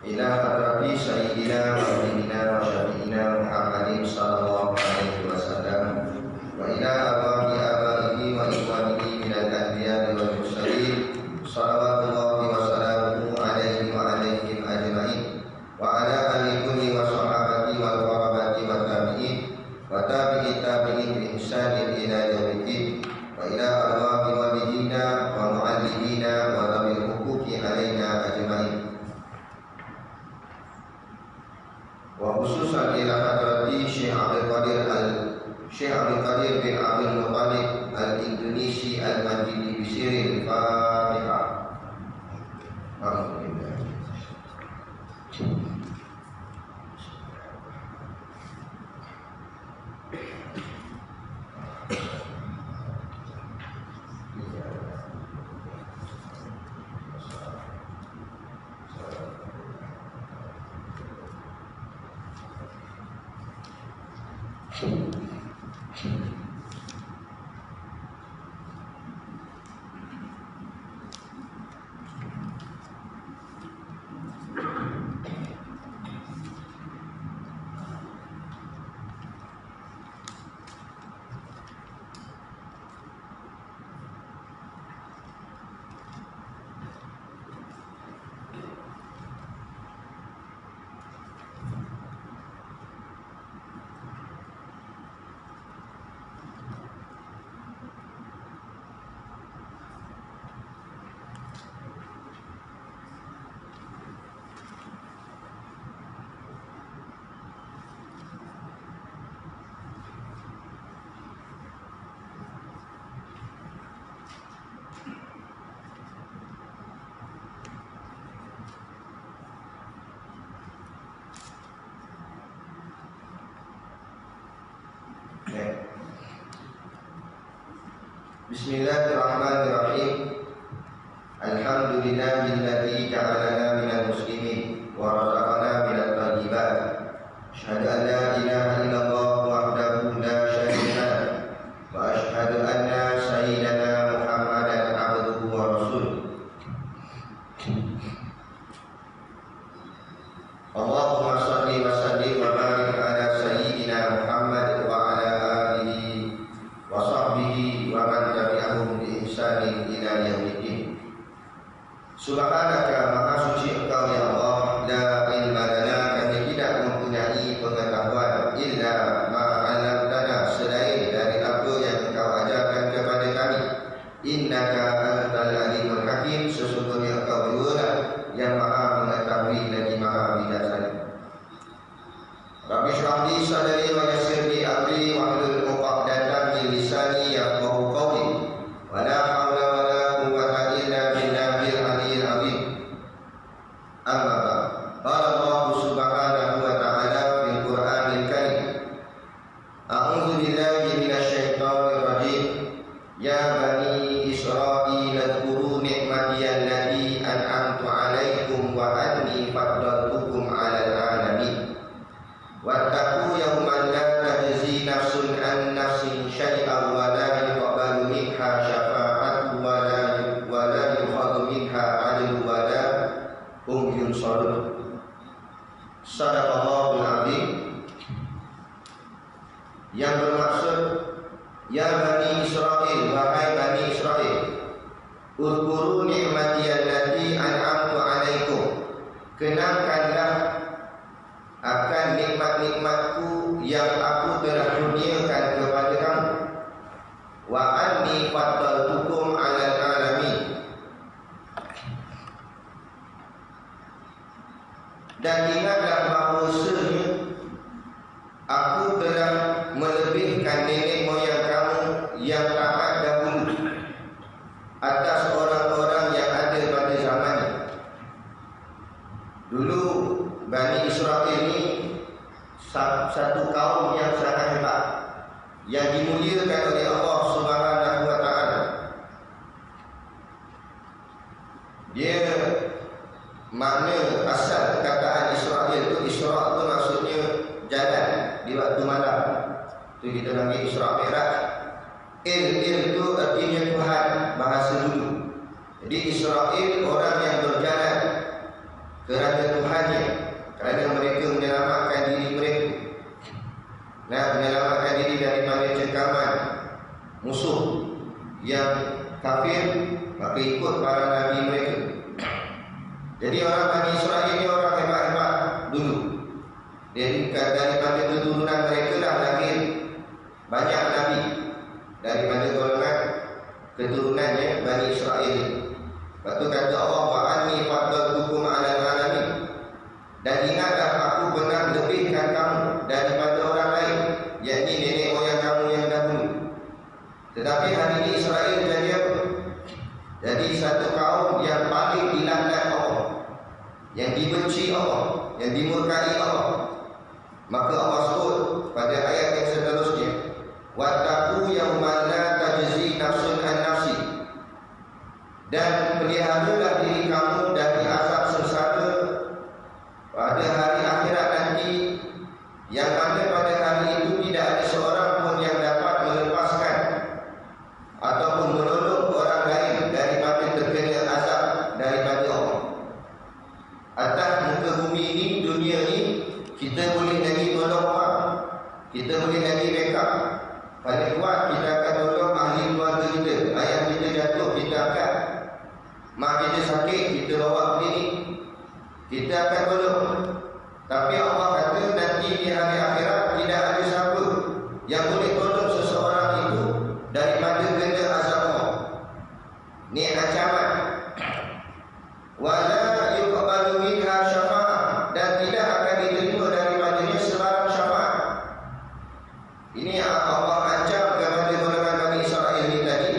إلى حضرة سيدنا ونبينا وشفيعنا محمد صلى الله عليه وسلم وإلى أرواح آبائه وإخوانه من الأنبياء والمرسلين صلوات الله وسلامه عليه وعليهم أجمعين وعلى آل كل وصحابته والقرابة والتابعين وتابعي التابعين بإحسان إلى يوم الدين وإلى أرواح والدينا ومعلمينا وذوي الحقوق علينا أجمعين وخصوصا إلى حضرة Syekh Abdul Qadir bin Abdul Muttalib Al-Indonesi Al-Majidi Bisirin Fatihah. Alhamdulillah. Bismillahirrahmanirrahim. Alhamdulillahilladzi ja'alana minal muslimin wa razaqana minat thayyibat. Asyhadu an la ilaha illallah wahdahu la syarika lah wa asyhadu anna sayyidana Muhammadan abduhu wa rasuluh. Allahumma shalli wa sallim wa barik ala sayyidina Muhammad wa ala alihi wa sahbihi wa man tabi'ahum bi ihsanin ila yaumiddin. Subhanaka, maha suci Engkau ya Allah, la ilma lana, kami tidak mempunyai pengetahuan illa ma 'allamtana, selain dari apa yang Engkau ajarkan kepada kami. Innaka antal alimul hakim, sesungguhnya Engkau jualah yang maha mengetahui lagi maha bijaksana. Rabbi shrah li sadri wa yassir li amri wahlul 'uqdatam min lisani yafqahu qawli wa la haula wa la quwwata illa billahil aliyyil azim. Amma ba'd. Qala Allah subhanahu wa ta'ala fil Qur'anil karim. A'udzu billahi minasy syaithanir rajim. Ya bani Israil adhkuru ni'mati allati an'amtu 'alaikum wa anni faddaltukum 'alal 'alamin. Wattaqu yawman la tajzi nafsun an nafsin syai'an wa la yuqbalu minha syafa'atun wa la yukhadhu minha 'adlun wa la hum yunsarun. Shadaqallahul 'azim. Yang bermaksud, ya bani Israil, wahai bani Israil, uzkuru ni'mati allati an'amtu 'alaikum, kenangkanlah akan nikmat-nikmatku yang aku telah kurniakan kepada kamu. Wa anni faddaltukum 'alal 'alamin, dan ingatlah bahawasanya aku telah melebihkan nenek moyang kamu yang taat dahulu atas orang-orang yang ada pada zamannya. Dulu Bani Israel ini satu kaum yang sangat hebat, yang dimuliakan oleh Allah Subhanahu wa ta'ala. Dia, makna asal perkataan Israel itu, Isra itu maksudnya jalan di waktu malam. Itu kita panggil Isra Mi'raj. Il itu artinya Tuhan, bahasa dulu. Jadi Israel orang yang berjalan kerana Tuhannya, kerana mereka menyelamatkan diri mereka, menyelamatkan diri daripada cengkaman musuh yang kafir, maka ikut para nabi mereka. Jadi orang Bani Israel ini orang hebat-hebat dulu. Jadi daripada keturunan mereka lah lahir banyak nabi, daripada golongan keturunannya Bani Israel ini. Lepas tu kata Allah, wa anni faddaltukum 'alal alamin. Dan ingatlah aku pernah lebihkan kamu daripada orang lain, yakni nenek moyang kamu yang dahulu. Tetapi hari ini Israel jadi apa? Jadi satu kaum yang paling dilaknat Allah, yang dibenci Allah, yang dimurkai Allah. Maka Allah sebut pada ayat yang seterusnya, wattaqu yawman la tajzi nafsun an nafsi. Dan peliharalah diri kamu dari azab sengsara pada hari akhirat nanti, yang mana pada hari itu tidak ada seorang pun yang dapat melepaskan ataupun menolong orang lain daripada terkena azab daripada Allah. Atas muka bumi ini, dunia ini, kita boleh lagi tolong orang, kita boleh lagi backup. Paling kuat kita akan tolong ahli keluarga kita. Ayah kita jatuh, kita angkat. Mak kita sakit, kita bawa klinik, kita akan tolong. Tapi Allah kata nanti di hari akhirat tidak ada siapa yang boleh tolong seseorang itu daripada kena azab Allah. Ini ancaman. Wala yuqbalu minha syafa'ah, dan tidak akan diterima daripadanya sebarang syafaat. Ini Allah ancam kepada golongan Bani Israel ini tadi.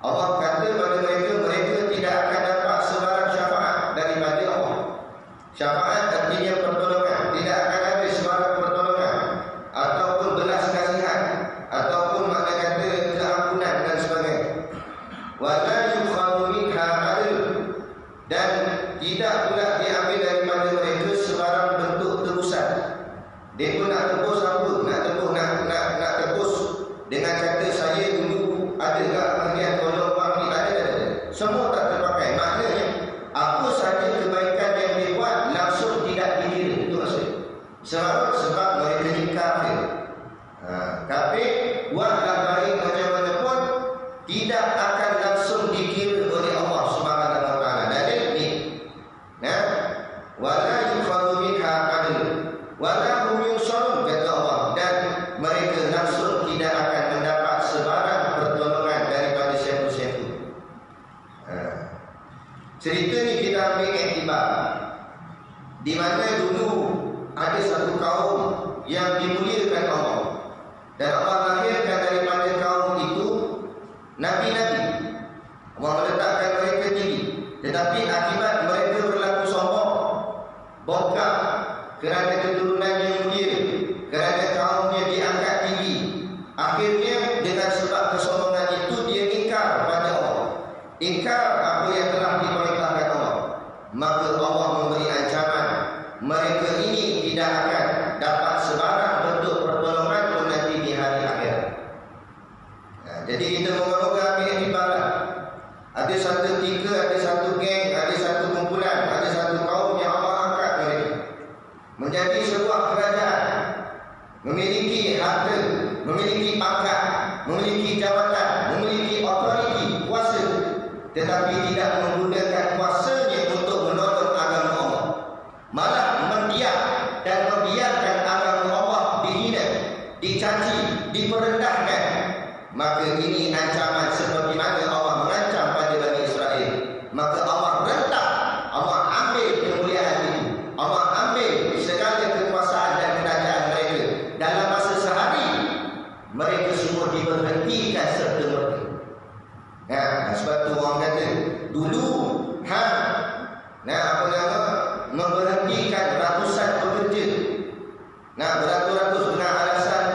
Allah kata pada mereka tidak akan dapat sebarang syafaat daripada Allah. Syafaat artinya pertolongan. Tidak akan ada sebarang pertolongan ataupun belas kasihan ataupun makna kata keampunan dan sebagainya. Wala yukhadu minha adl, dan tidak pula diambil daripada mereka sebarang bentuk tebusan. Dia pun nak tebus apa? Nak tebus dengan kata saya dulu ada tak bahagian tolong orang ni, tak ada. Semua tak terpakai. Maknanya apa sahaja kebaikan yang dia buat langsung tidak dikira. Itu maksudnya. Sebab mereka ni kafir. Kafir, buatlah baik macam mana pun tidak akan langsung dikira oleh Allah Subhanahu wa taala. Dalil ni. Wala yukhadu minha adl wala hum yunsarun, kata Allah, dan mereka langsung tidak akan mendapat sebarang pertolongan daripada siapa-siapa. Cerita ni kita ambil iktibar, di mana dulu ada satu kaum yang dimuliakan Allah, dan Allah lahirkan daripada kaum itu nabi-nabi. Allah meletakkan mereka tinggi, tetapi akibat mereka berlaku sombong, bongkar, kerana keturunannya mulia, kerana kaumnya diangkat tinggi, akhirnya dengan sebab kesombongan itu dia ingkar pada Allah, ingkar apa yang telah diperintahkan Allah. Maka Allah memberi ancaman, mereka ini tidak akan dapat sebarang bentuk pertolongan pun nanti di hari akhirat. Jadi kita moga-moga ambil iktibarlah. Ada satu ketika, ada satu geng, ada satu kumpulan, ada satu kaum yang Allah angkat mereka menjadi sebuah kerajaan, memiliki harta, memiliki pangkat, memiliki jabatan, memiliki otoriti, kuasa, tetapi tidak menggunakan kuasanya untuk menolong agama Allah, malah mendiam dan membiarkan agama Allah dihina, dicaci, diperendahkan. Maka ini ancaman seperti mana Allah mengancam pada Bani Israel. Maka Allah rentak, Allah ambil kemuliaan itu, Allah ambil segala kekuasaan dan kerajaan mereka. Dalam masa sehari mereka semua diberhentikan serta merta. Sebab tu orang kata dulu memberhentikan ratusan pekerja, beratus-ratus dengan alasan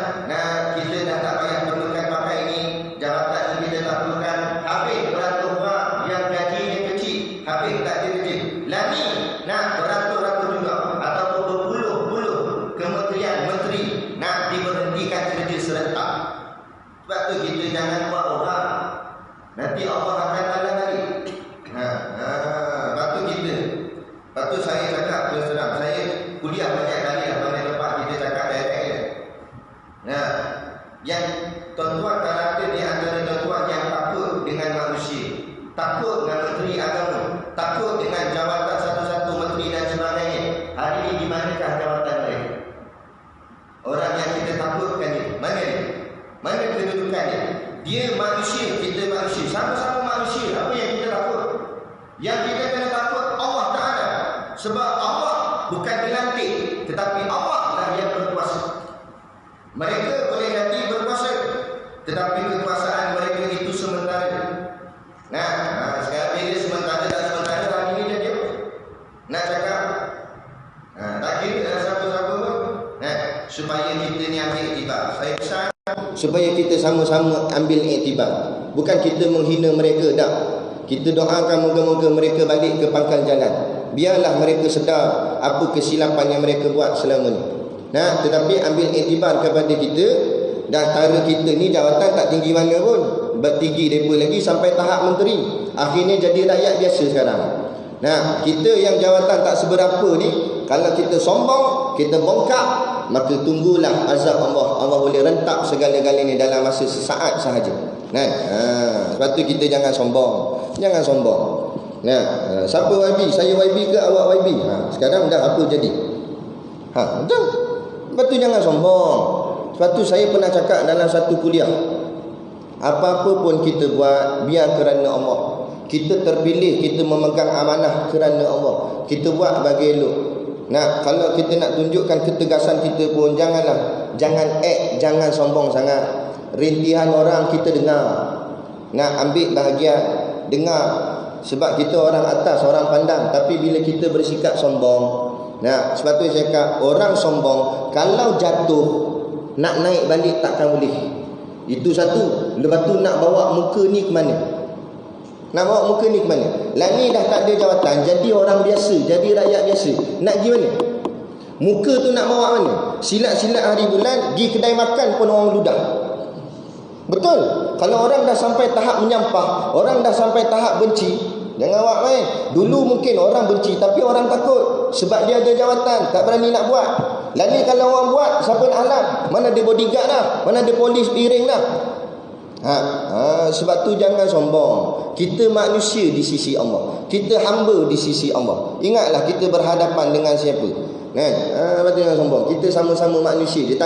kita dah tak payah perlukan pakai ini, jabatan ini kita tak perlukan. Habis beratus orang yang gajinya kecil, habis tak ada kerja. Lagi beratus-ratus juga ataupun berpuluh-puluh kementerian menteri nak diberhentikan kerja serentak. Sebab tu kita jangan buat orang, nanti Allah akan talang balik. Lepas Lepas tu saya cakap terus terang, saya kuliah banyak kali lah mana tempat kita cakap direct je. Nah, yang tuan-tuan kalau ada di antara tuan-tuan yang takut dengan manusia, takut dengan menteri agama, takut dengan jawatan satu-satu menteri dan sebagainya, hari ini di manakah jawatan mereka? Orang yang kita takutkan ni, mana dia? Mana kedudukan dia? Dia manusia, kita manusia, sama-sama manusia. Apa yang kita takut? Yang kita kena takut Allah Ta'ala. Sebab Allah bukan dilantik, tetapi Allah lah yang berkuasa. Mereka boleh jadi berkuasa, tetapi kekuasaan mereka itu sementara. Nah, sekarang bila sementara tak sementara, hari ini jadi apa? Nak cakap tak kira dalam siapa-siapa pun. Supaya kita ni ambil iktibar. Saya pesan supaya kita sama-sama ambil iktibar. Bukan kita menghina mereka, tak. Kita doakan moga-moga mereka balik ke pangkal jalan. Biarlah mereka sedar apa kesilapan yang mereka buat selama ni. Nah, tetapi ambil iktibar kepada kita. Dan antara kita ni jawatan tak tinggi mana pun, bertinggi mereka lagi sampai tahap menteri. Akhirnya jadi rakyat biasa sekarang. Nah, kita yang jawatan tak seberapa ni, kalau kita sombong, kita bongkak, maka tunggulah azab Allah. Allah boleh rentak segala-galanya dalam masa sesaat sahaja. Nah, sebab tu kita jangan sombong. Jangan sombong. Nah, siapa YB? Saya YB ke awak YB? Sekarang dah apa jadi? Betul. Sebab tu jangan sombong. Sebab tu saya pernah cakap dalam satu kuliah, apa-apa pun kita buat, biar kerana Allah. Kita terpilih, kita memegang amanah kerana Allah. Kita buat bagi elok. Nah, kalau kita nak tunjukkan ketegasan kita pun, jangan jangan sombong sangat. Rintihan orang kita dengar. Nak ambil bahagian, dengar. Sebab kita orang atas, orang pandang. Tapi bila kita bersikap sombong, nah, sebab tu saya cakap, orang sombong kalau jatuh, nak naik balik takkan boleh. Itu satu. Lepas tu nak bawa muka ni ke mana? Nak bawa muka ni ke mana? Lah ni dah tak ada jawatan, jadi orang biasa, jadi rakyat biasa. Nak pergi mana? Muka tu nak bawa mana? Silat-silat hari bulan, pergi kedai makan pun orang ludah. Betul. Kalau orang dah sampai tahap menyampah, orang dah sampai tahap benci, jangan buat main. Dulu mungkin orang benci, tapi orang takut sebab dia ada jawatan, tak berani nak buat. Lalu kalau orang buat, siapa nak halang? Mana ada bodyguard dah, mana ada polis iring dah. Sebab tu jangan sombong. Kita manusia di sisi Allah, kita hamba di sisi Allah. Ingatlah kita berhadapan dengan siapa, kan? Lepas tu jangan sombong. Kita sama-sama manusia. Dia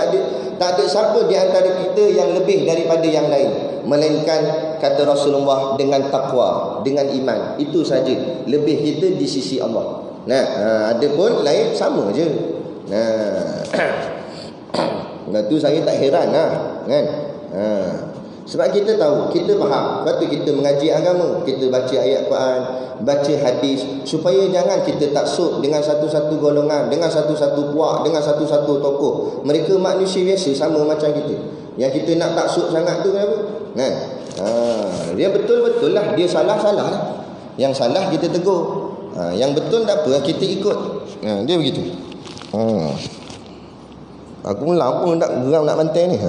tak ada siapa di antara kita yang lebih daripada yang lain, melainkan kata Rasulullah dengan takwa, dengan iman. Itu saja lebih kita di sisi Allah. Ada pun lain sama je. Lepas tu saya tak heran lah, kan? Sebab kita tahu, kita faham. Sebab tu kita mengaji agama, kita baca ayat Quran, baca hadis, supaya jangan kita taksub dengan satu-satu golongan, dengan satu-satu puak, dengan satu-satu tokoh. Mereka manusia biasa sama macam kita. Yang kita nak taksub sangat tu kenapa? Kan? Dia betul-betul lah, dia salah-salah lah. Yang salah kita tegur, yang betul tak apa, kita ikut. Dia begitu. Aku mula pun tak geram nak bantai ni.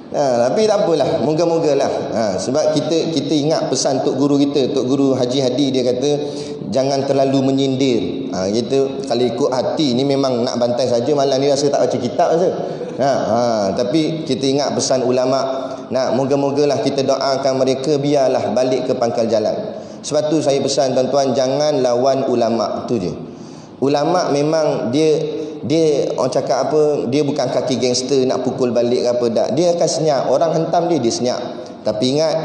Tapi tak apalah, moga-moga lah. Sebab kita ingat pesan Tok Guru kita, Tok Guru Haji Hadi, dia kata jangan terlalu menyindir. Kita kalau ikut hati ni memang nak bantai saja, malam ni rasa tak baca kitab rasa. Tapi kita ingat pesan ulama. Moga-mogalah kita doakan mereka biarlah balik ke pangkal jalan. Sebab tu saya pesan tuan-tuan, jangan lawan ulama, tu je. Ulama memang dia orang cakap apa, dia bukan kaki gangster nak pukul balik ke apa, tak. Dia akan senyap, orang hentam dia senyap. Tapi ingat,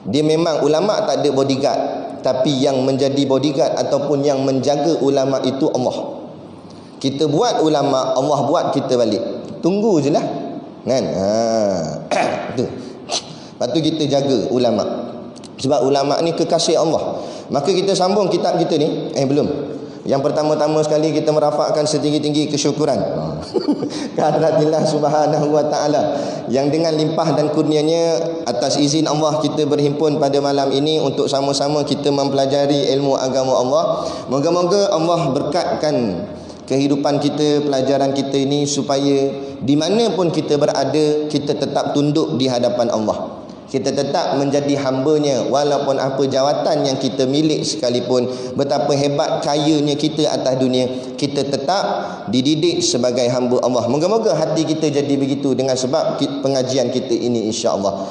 dia memang ulama tak ada bodyguard, tapi yang menjadi bodyguard ataupun yang menjaga ulama itu Allah. Kita buat ulama, Allah buat kita balik. Tunggu je lah, kan? Tu. Lepas tu kita jaga ulama, sebab ulama ni kekasih Allah. Maka kita sambung kitab kita ni. Belum. Yang pertama-tama sekali kita merafakkan setinggi-tinggi kesyukuran kehadrat Subhanahu wa ta'ala, yang dengan limpah dan kurnianya, atas izin Allah kita berhimpun pada malam ini untuk sama-sama kita mempelajari ilmu agama Allah. Moga-moga Allah berkatkan kehidupan kita, pelajaran kita ini, supaya di mana pun kita berada, kita tetap tunduk di hadapan Allah. Kita tetap menjadi hamba-Nya walaupun apa jawatan yang kita milik sekalipun, betapa hebat kayanya kita atas dunia, kita tetap dididik sebagai hamba Allah. Moga-moga hati kita jadi begitu dengan sebab pengajian kita ini, insya-Allah.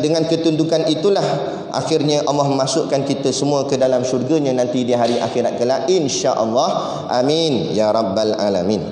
Dengan ketundukan itulah akhirnya Allah memasukkan kita semua ke dalam syurga-Nya nanti di hari akhirat kelak, insya-Allah. Amin ya rabbal alamin.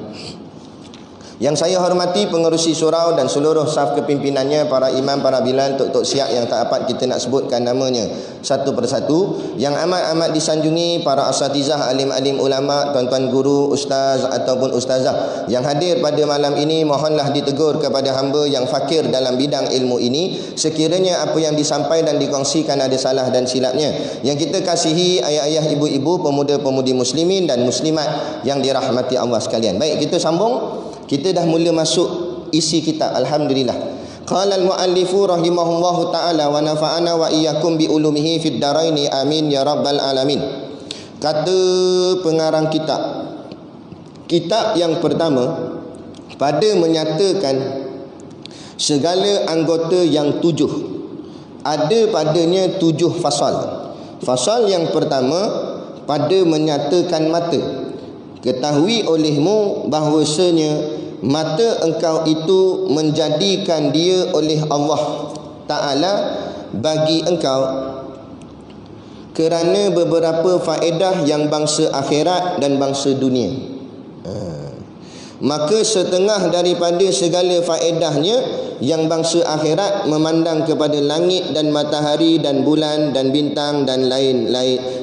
Yang saya hormati pengerusi surau dan seluruh saf kepimpinannya, para imam, para bilal, tok-tok siap yang tak dapat kita nak sebutkan namanya satu persatu. Yang amat-amat disanjungi para asatizah, alim-alim ulama, tuan-tuan guru, ustaz ataupun ustazah yang hadir pada malam ini, mohonlah ditegur kepada hamba yang fakir dalam bidang ilmu ini. Sekiranya apa yang disampaikan dan dikongsikan ada salah dan silapnya, yang kita kasihi ayah-ayah, ibu-ibu, pemuda-pemudi muslimin dan muslimat yang dirahmati Allah sekalian. Baik, kita sambung. Kita dah mula masuk isi kitab, alhamdulillah. Qala al-muallifu rahimahullahu taala wa nafa'ana wa iyyakum bi ulumihi fid daraini amin ya rabbal alamin. Kata pengarang kitab yang pertama pada menyatakan segala anggota yang 7. Ada padanya 7 fasal. Fasal yang pertama pada menyatakan mata. Ketahui olehmu bahwasanya mata engkau itu menjadikan dia oleh Allah Ta'ala bagi engkau kerana beberapa faedah yang bangsa akhirat dan bangsa dunia. Maka setengah daripada segala faedahnya yang bangsa akhirat memandang kepada langit dan matahari dan bulan dan bintang dan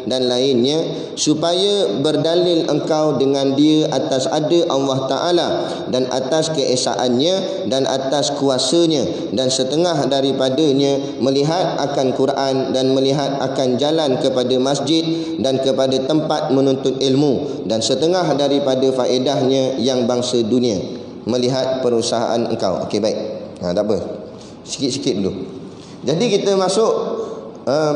lainnya, supaya berdalil engkau dengan dia atas ada Allah Ta'ala dan atas keesaannya dan atas kuasanya. Dan setengah daripadanya melihat akan Quran dan melihat akan jalan kepada masjid dan kepada tempat menuntut ilmu. Dan setengah daripada faedahnya yang bangsa dunia melihat perusahaan engkau. Okey, baik. Tak apa, sikit-sikit dulu. Jadi kita masuk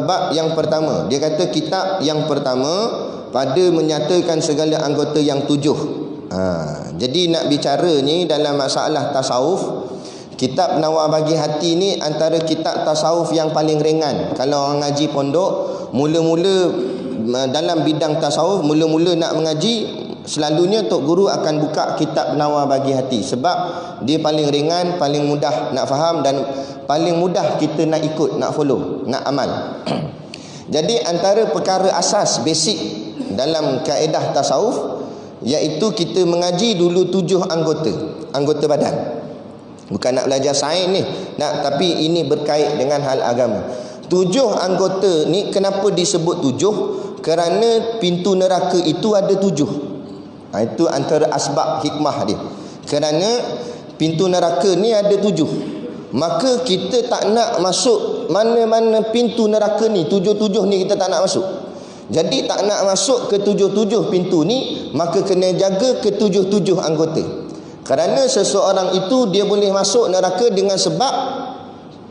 bab yang pertama. Dia kata kitab yang pertama pada menyatakan segala anggota yang 7. Jadi nak bicara ni dalam masalah tasawuf, kitab Nawar Bagi Hati ni antara kitab tasawuf yang paling ringan. Kalau orang ngaji pondok, mula-mula dalam bidang tasawuf, mula-mula nak mengaji, selalunya Tok Guru akan buka kitab Nawar Bagi Hati, sebab dia paling ringan, paling mudah nak faham dan paling mudah kita nak ikut, nak follow, nak amal. Jadi antara perkara asas basic dalam kaedah tasawuf iaitu kita mengaji dulu 7 anggota badan. Bukan nak belajar sains ni, tapi ini berkait dengan hal agama. 7 anggota ni kenapa disebut 7? Kerana pintu neraka itu ada 7. Itu antara asbab hikmah dia. Kerana pintu neraka ni ada 7. Maka kita tak nak masuk mana-mana pintu neraka ni, 7 ni kita tak nak masuk. Jadi tak nak masuk ke 7 pintu ni, maka kena jaga ke 7 anggota. Kerana seseorang itu dia boleh masuk neraka dengan sebab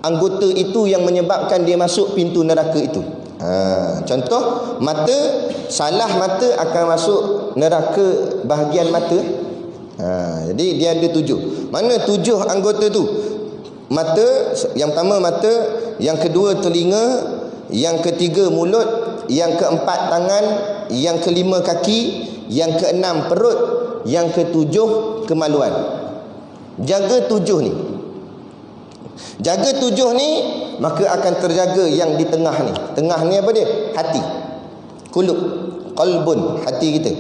anggota itu yang menyebabkan dia masuk pintu neraka itu. Contoh, mata, salah mata akan masuk neraka bahagian mata. Jadi dia ada 7. Mana 7 anggota tu? Mata, yang pertama mata, yang kedua telinga, yang ketiga mulut, yang keempat tangan, yang kelima kaki, yang keenam perut, yang ketujuh kemaluan. Jaga 7 ni. Jaga 7 ni, maka akan terjaga yang di tengah ni. Tengah ni apa dia? Hati. Kulub, qalbun, hati kita.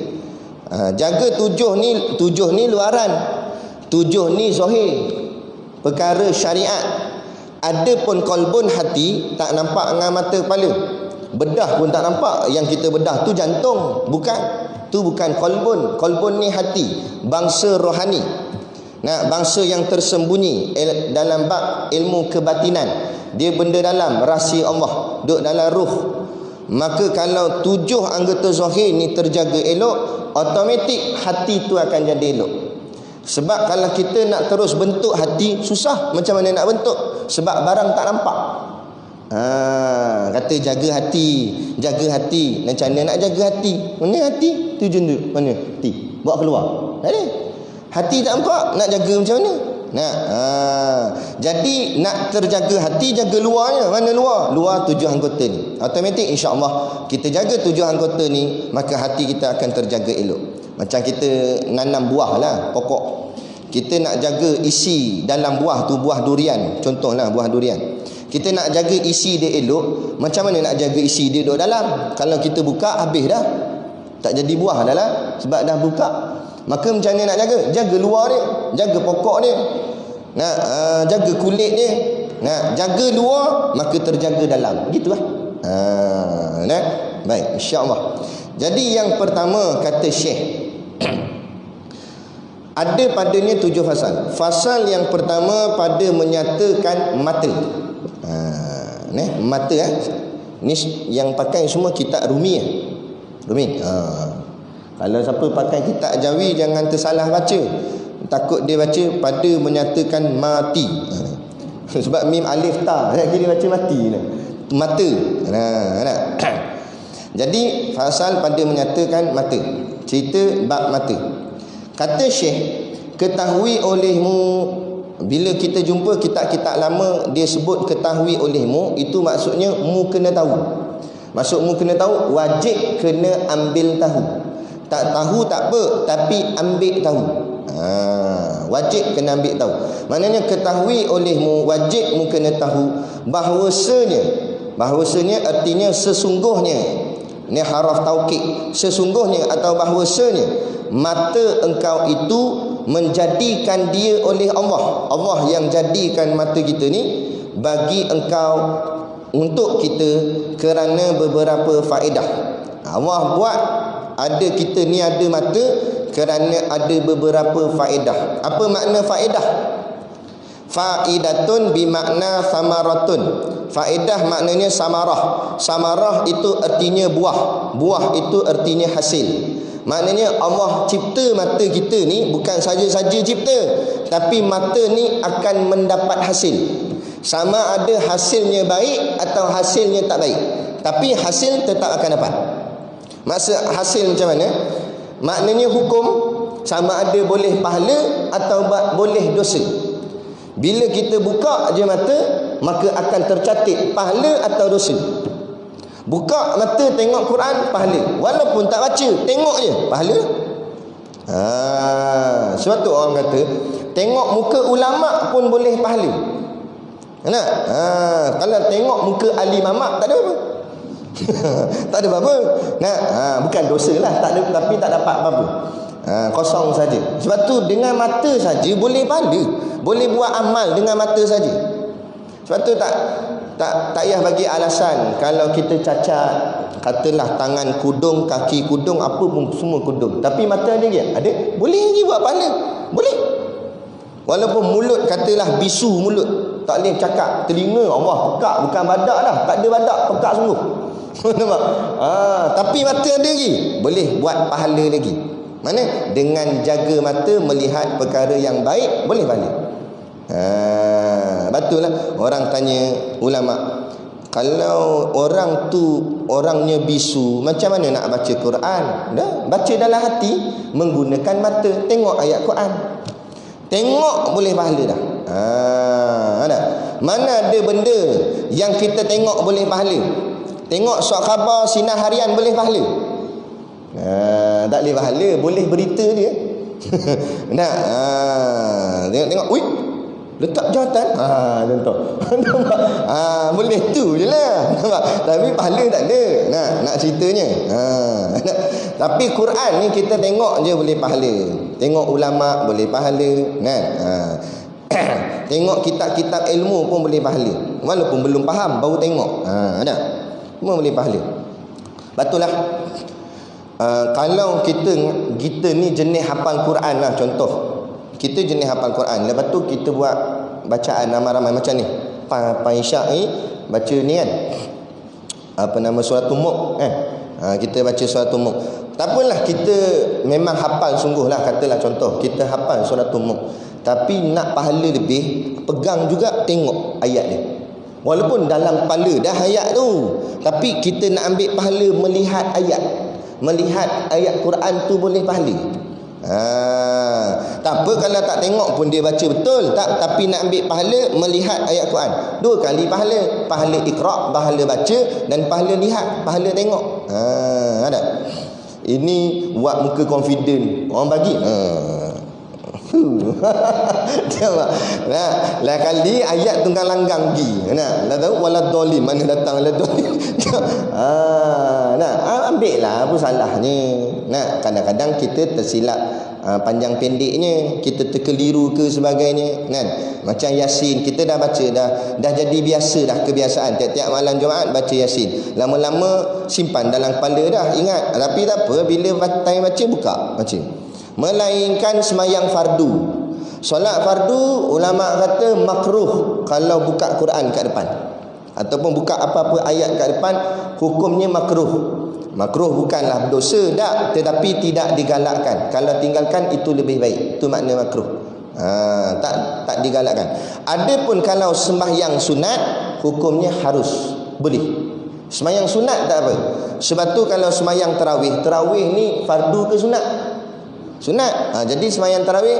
Jaga 7 ni luaran. 7 ni zahir, perkara syariat. Adapun qalbun, hati, tak nampak dengan mata kepala. Bedah pun tak nampak. Yang kita bedah tu jantung, bukan. Tu bukan qalbun. Qalbun ni hati, bangsa rohani. Bangsa yang tersembunyi dalam bab ilmu kebatinan. Dia benda dalam, rahsia Allah, duduk dalam ruh. Maka kalau 7 anggota zahir ni terjaga elok, automatik hati tu akan jadi elok. Sebab kalau kita nak terus bentuk hati, susah. Macam mana nak bentuk? Sebab barang tak nampak. Kata jaga hati. Macam mana nak jaga hati? Mana hati? Tujuan tu mana? Hati. Bawa keluar. Tak ada. Hati tak nampak, nak jaga macam mana? Jadi nak terjaga hati, jaga luarnya. Mana luar? Luar 7 anggota ni. Automatik insya-Allah kita jaga 7 anggota ni, maka hati kita akan terjaga elok. Macam kita nanam buah lah, pokok. Kita nak jaga isi dalam buah tu, buah durian. Contohlah buah durian. Kita nak jaga isi dia elok, macam mana nak jaga isi dia duduk dalam? Kalau kita buka, habis dah. Tak jadi buah dah lah, sebab dah buka. Maka macam mana nak jaga? Jaga luar dia, jaga pokok dia. Jaga kulit dia. Jaga luar, maka terjaga dalam. Gitulah. Baik, insya-Allah. Jadi yang pertama kata Syekh, ada padanya 7 fasal. Fasal yang pertama pada menyatakan mata. Mata ni yang pakai semua kitab Rumi. Rumi. Kalau siapa pakai kitab Jawi jangan tersalah baca. Takut dia baca pada menyatakan mati. Sebab mim alif ta, dia baca mati. Mata. Jadi fasal pada menyatakan mata. Cerita bab mata. Kata Syekh, ketahui olehmu. Bila kita jumpa kitab-kitab lama, dia sebut ketahui olehmu, itu maksudnya mu kena tahu. Maksud mu kena tahu, wajib kena ambil tahu. Tak tahu tak apa, tapi ambil tahu. Wajib kena ambil tahu. Maknanya ketahui olehmu, wajib mu kena tahu bahawasanya artinya sesungguhnya. Ini haraf taukid. Sesungguhnya atau bahawasanya mata engkau itu menjadikan dia oleh Allah. Allah yang jadikan mata kita ni bagi engkau, untuk kita, kerana beberapa faedah. Allah buat ada kita ni ada mata kerana ada beberapa faedah. Apa makna faedah? Faidatun bimakna samaratun. Faedah maknanya samarah. Samarah itu artinya buah. Buah itu artinya hasil. Maknanya Allah cipta mata kita ni bukan saja-saja cipta, tapi mata ni akan mendapat hasil. Sama ada hasilnya baik atau hasilnya tak baik, tapi hasil tetap akan dapat. Maksud hasil macam mana? Maknanya hukum sama ada boleh pahala atau boleh dosa. Bila kita buka je mata, maka akan tercatat pahala atau dosa. Buka mata tengok Quran, pahala. Walaupun tak baca, tengok je, pahala. Sebab tu orang kata tengok muka ulama pun boleh pahala. Kalau tengok muka ahli mamak tak ada apa. Tak ada apa-apa. Bukan dosa lah, tak ada, tapi tak dapat apa-apa. Kosong saja. Sebab tu dengan mata saja boleh pahala. Boleh buat amal dengan mata saja. Sebab tu tak payah bagi alasan. Kalau kita cacat, katalah tangan kudung, kaki kudung, apa pun semua kudung, tapi mata ada ke? Ada. Boleh lagi buat pahala. Boleh. Walaupun mulut, katalah bisu mulut, tak boleh cakap, telinga Allah pekak, bukan badak dah, tak ada badak, pekak sungguh. Nampak? Tapi mata ada lagi, boleh buat pahala lagi. Mana? Dengan jaga mata melihat perkara yang baik, boleh pahala. Betul lah. Orang tanya ulama, kalau orang tu orangnya bisu, macam mana nak baca Quran? Dah, baca dalam hati menggunakan mata, tengok ayat Quran. Tengok boleh pahala dah. Mana ada benda yang kita tengok boleh pahala? Tengok surat khabar sinar harian boleh pahala? Tak boleh pahala, boleh berita dia. Tengok, ui, letak jawatan. Contoh. Boleh tu je lah. Tapi pahala tak ada. Nak ceritanya. Tapi Quran ni kita tengok je boleh pahala. Tengok ulama boleh pahala. Tengok kitab-kitab ilmu pun boleh pahala. Walaupun belum faham, baru tengok. Ada. Semua boleh pahala. Betul lah. Kalau kita ni jenis hafal Quran lah, contoh. Kita jenis hafal Quran, lepas tu kita buat bacaan ramai-ramai macam ni. Isyak ni baca ni kan, apa nama, suratul Mulk kan. Kita baca suratul Mulk. Tak apalah, kita memang hafal sungguh lah, katalah contoh kita hafal suratul Mulk, tapi nak pahala lebih, pegang juga tengok ayat dia. Walaupun dalam kepala dah ayat tu, tapi kita nak ambil pahala melihat ayat. Melihat ayat Quran tu boleh pahala. Tak apa kalau tak tengok pun dia baca betul. Tapi nak ambil pahala melihat ayat Quran. 2 kali pahala. Pahala iqra', pahala baca, dan pahala lihat, pahala tengok. Ada. Ini buat muka confident. Orang bagi. Lah kali ayat tunggang langgang gi. Lah tahu walad dolim mana datang walad dolim. Ambil lah, apa salahnya. Kadang-kadang kita tersilap panjang pendeknya, kita terkeliru ke sebagainya kan. Macam Yasin kita dah baca dah jadi biasa dah, kebiasaan tiap-tiap malam Jumaat baca Yasin. Lama-lama simpan dalam kepala dah, ingat. Tapi tak apa, bila time baca baca. Melainkan semayang fardu. Solat fardu ulama kata makruh kalau buka Quran kat depan ataupun buka apa-apa ayat kat depan, hukumnya makruh. Makruh bukanlah dosa dak, tetapi tidak digalakkan. Kalau tinggalkan itu lebih baik. Itu makna makruh. Tak digalakkan. Adapun kalau sembahyang sunat, hukumnya harus, boleh. Sembahyang sunat tak apa. Sebab tu kalau sembahyang tarawih ni fardu ke sunat? Sunat. Jadi sembahyang tarawih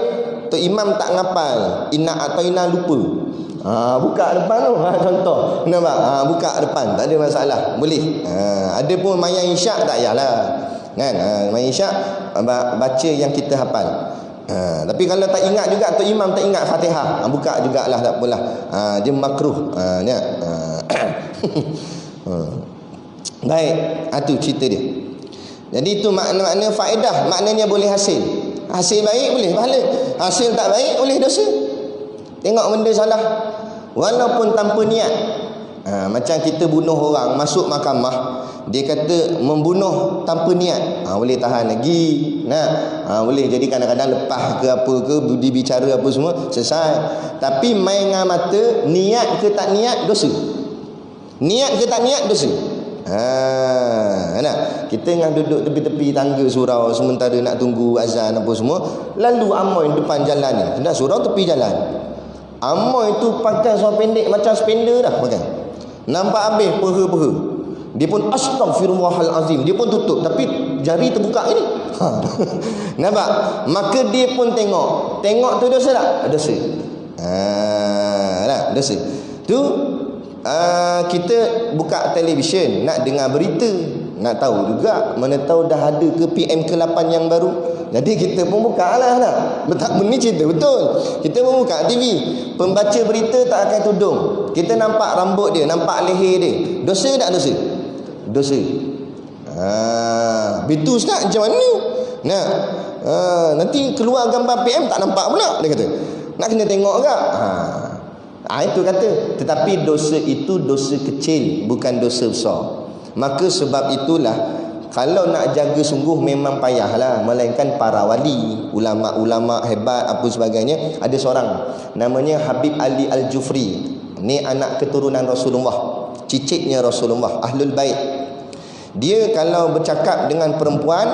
tu imam tak ngapal inna atau inna lupa. Buka depan tu, contoh. Nampak? Buka depan, tak ada masalah, boleh. Ada pun mayang isyak tak payahlah. Kan? Mayang isyak baca yang kita hafal. Tapi kalau tak ingat juga tu imam tak ingat Fatihah, buka jugalah, tak apalah. Dia makruh. Baik, itu cerita dia. Jadi itu makna faedah, maknanya boleh hasil. Hasil baik boleh pahala, hasil tak baik boleh dosa. Tengok benda salah walaupun tanpa niat. Macam kita bunuh orang masuk mahkamah, dia kata membunuh tanpa niat, boleh tahan lagi. Boleh. Jadi kadang-kadang lepas ke apa ke, budi bicara apa semua selesai. Tapi main dengan mata, niat ke tak niat dosa. Niat ke tak niat dosa. Kita tengah duduk tepi-tepi tangga surau sementara nak tunggu azan apa semua, lalu amoy depan jalan ni. Dah surau tepi jalan. Amoy tu pakai seluar pendek macam spender dah pakai. Nampak habis peha-peha. Dia pun astagfirullahalazim, dia pun tutup tapi jari terbuka ini. Nampak? Maka dia pun tengok. Tengok tu dosa tak? Dosa. Dosa. Tu kita buka televisyen nak dengar berita, nak tahu juga, mana tahu dah ada ke PM ke-8 yang baru. Jadi kita pun buka lah nak. Ini cerita betul. Kita pun buka TV. Pembaca berita tak pakai tudung. Kita nampak rambut dia, nampak leher dia. Dosa tak dosa? Dosa. Betul Ustaz, macam mana? Nanti keluar gambar PM tak nampak pula, dia kata. Nak kena tengok ke? Itu kata. Tetapi dosa itu dosa kecil, bukan dosa besar. Maka sebab itulah kalau nak jaga sungguh memang payahlah. Melainkan para wali, ulama-ulama hebat apa sebagainya. Ada seorang namanya Habib Ali Al-Jufri. Ni anak keturunan Rasulullah, cicitnya Rasulullah, Ahlul Bait. Dia kalau bercakap dengan perempuan,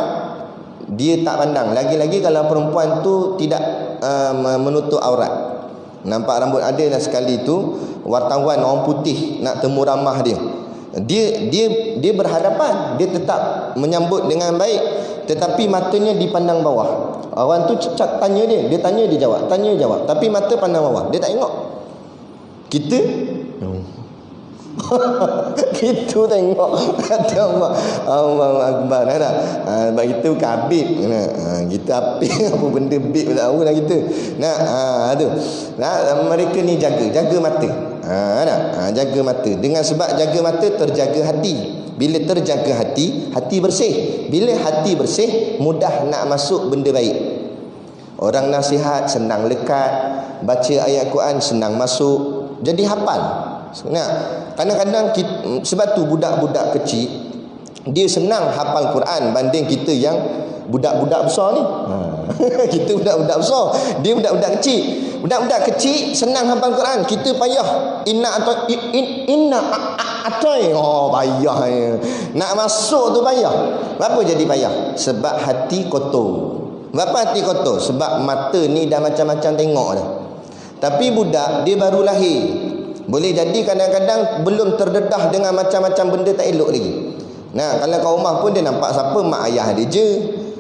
dia tak pandang. Lagi-lagi kalau perempuan tu tidak menutup aurat. Nampak rambut. Ada lah sekali tu wartawan orang putih nak temu ramah dia. Dia berhadapan, dia tetap menyambut dengan baik, tetapi matanya dipandang bawah. Orang tu tanya dia tanya dia jawab, tanya jawab, tapi mata pandang bawah, dia tak tengok. Kita kita tengok kata Allah Akbar dah. Sebab kita bukan Habib. Kita Habib apa benda Habib tak tahu lah kita. Tu. Mereka ni jaga mata. Jaga mata. Dengan sebab jaga mata terjaga hati. Bila terjaga hati, hati bersih. Bila hati bersih, mudah nak masuk benda baik. Orang nasihat senang lekat, baca ayat Quran senang masuk, jadi hafal. Kadang-kadang sebab tu budak-budak kecil dia senang hafal Quran banding kita yang budak-budak besar ni. Kita budak-budak besar, dia budak-budak kecil. Budak-budak kecil senang hafal Quran, kita payah. Inna atoy. Payah. Nak masuk tu payah. Kenapa jadi payah? Sebab hati kotor. Kenapa hati kotor? Sebab mata ni dah macam-macam tengok dah. Tapi budak dia baru lahir, boleh jadi kadang-kadang belum terdedah dengan macam-macam benda tak elok lagi. Kalau kat rumah pun dia nampak siapa, mak ayah dia je.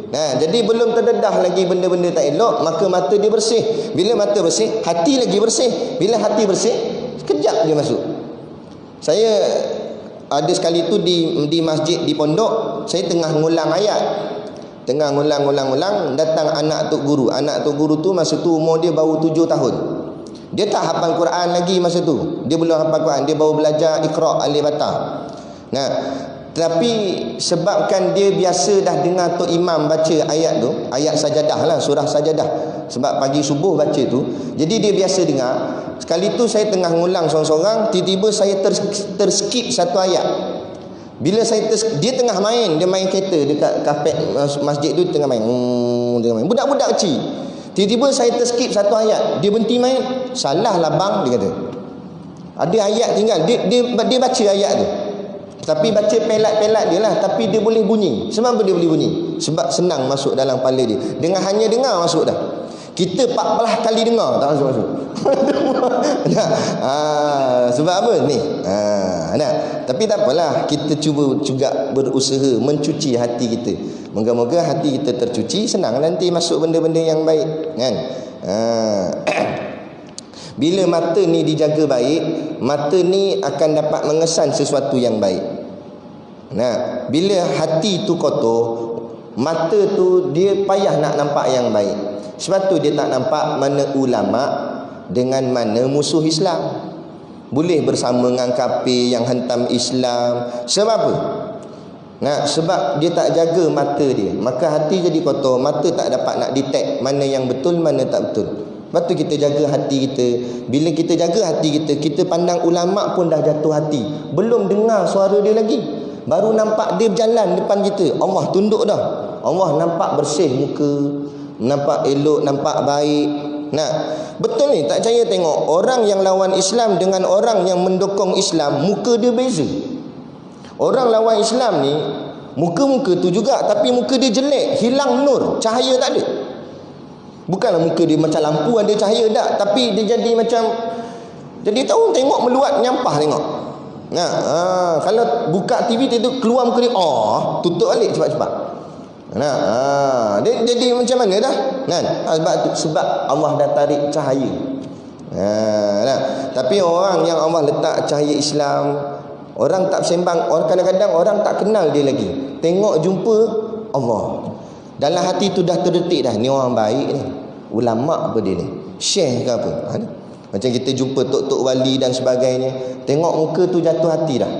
Nah, jadi belum terdedah lagi benda-benda tak elok, maka mata dia bersih. Bila mata bersih, hati lagi bersih. Bila hati bersih, sekejap dia masuk. Saya ada sekali tu di masjid di pondok, saya tengah ngulang ayat. Tengah ngulang, datang anak tok guru. Anak tok guru tu masa tu umur dia baru 7 tahun. Dia tak hafal Quran lagi masa tu. Dia belum hafal Quran, dia baru belajar Iqra alif bata. Nah, tapi sebabkan dia biasa dah dengar tok imam baca ayat tu, ayat sajadah lah, surah sajadah. Sebab pagi subuh baca tu, jadi dia biasa dengar. Sekali tu saya tengah ngulang sorang-sorang, tiba-tiba saya terskip satu ayat. Bila dia tengah main, dia main kereta dekat kapet masjid tu, tengah main. Budak-budak kecil. Tiba-tiba saya terskip satu ayat. Dia berhenti main. Salah lah bang, dia kata. Ada ayat tinggal. Dia baca ayat tu. Tapi baca pelat-pelat dia lah. Tapi dia boleh bunyi. Sebab apa dia boleh bunyi? Sebab senang masuk dalam kepala dia. Hanya dengar masuk dah. Kita 14 kali dengar tak masuk-masuk. Sebab apa ni? Tapi tak apalah, kita cuba juga berusaha mencuci hati kita. Moga-moga hati kita tercuci, senang nanti masuk benda-benda yang baik, kan? Bila mata ni dijaga baik, mata ni akan dapat mengesan sesuatu yang baik. Nah, bila hati tu kotor, mata tu dia payah nak nampak yang baik. Sebab tu dia tak nampak mana ulama dengan mana musuh Islam. Boleh bersama dengan kafir yang hentam Islam. Sebab apa? Nah, sebab dia tak jaga mata dia. Maka hati jadi kotor. Mata tak dapat nak detect mana yang betul, mana tak betul. Sebab tu kita jaga hati kita. Bila kita jaga hati kita, kita pandang ulama pun dah jatuh hati. Belum dengar suara dia lagi, baru nampak dia berjalan depan kita, Allah tunduk dah. Allah nampak bersih muka, nampak elok, nampak baik. Nah, betul ni, tak percaya tengok orang yang lawan Islam dengan orang yang mendukung Islam, muka dia beza. Orang lawan Islam ni muka-muka tu juga, tapi muka dia jelek, hilang nur, cahaya tak ada. Bukanlah muka dia macam lampu ada cahaya tak, tapi dia jadi macam, jadi tahu tengok meluat nyampah tengok. Nah, kalau buka TV tu keluar muka dia, tutup balik cepat-cepat. Nah, dia jadi macam mana dah? Kan? Sebab Allah dah tarik cahaya. Tapi orang yang Allah letak cahaya Islam, orang tak sembang, orang kadang-kadang orang tak kenal dia lagi. Tengok jumpa Allah, dalam hati tu dah terdetik dah, ni orang baik ni, ulama apa dia ni, syekh ke apa. Macam kita jumpa tok-tok wali dan sebagainya, tengok muka tu jatuh hati dah.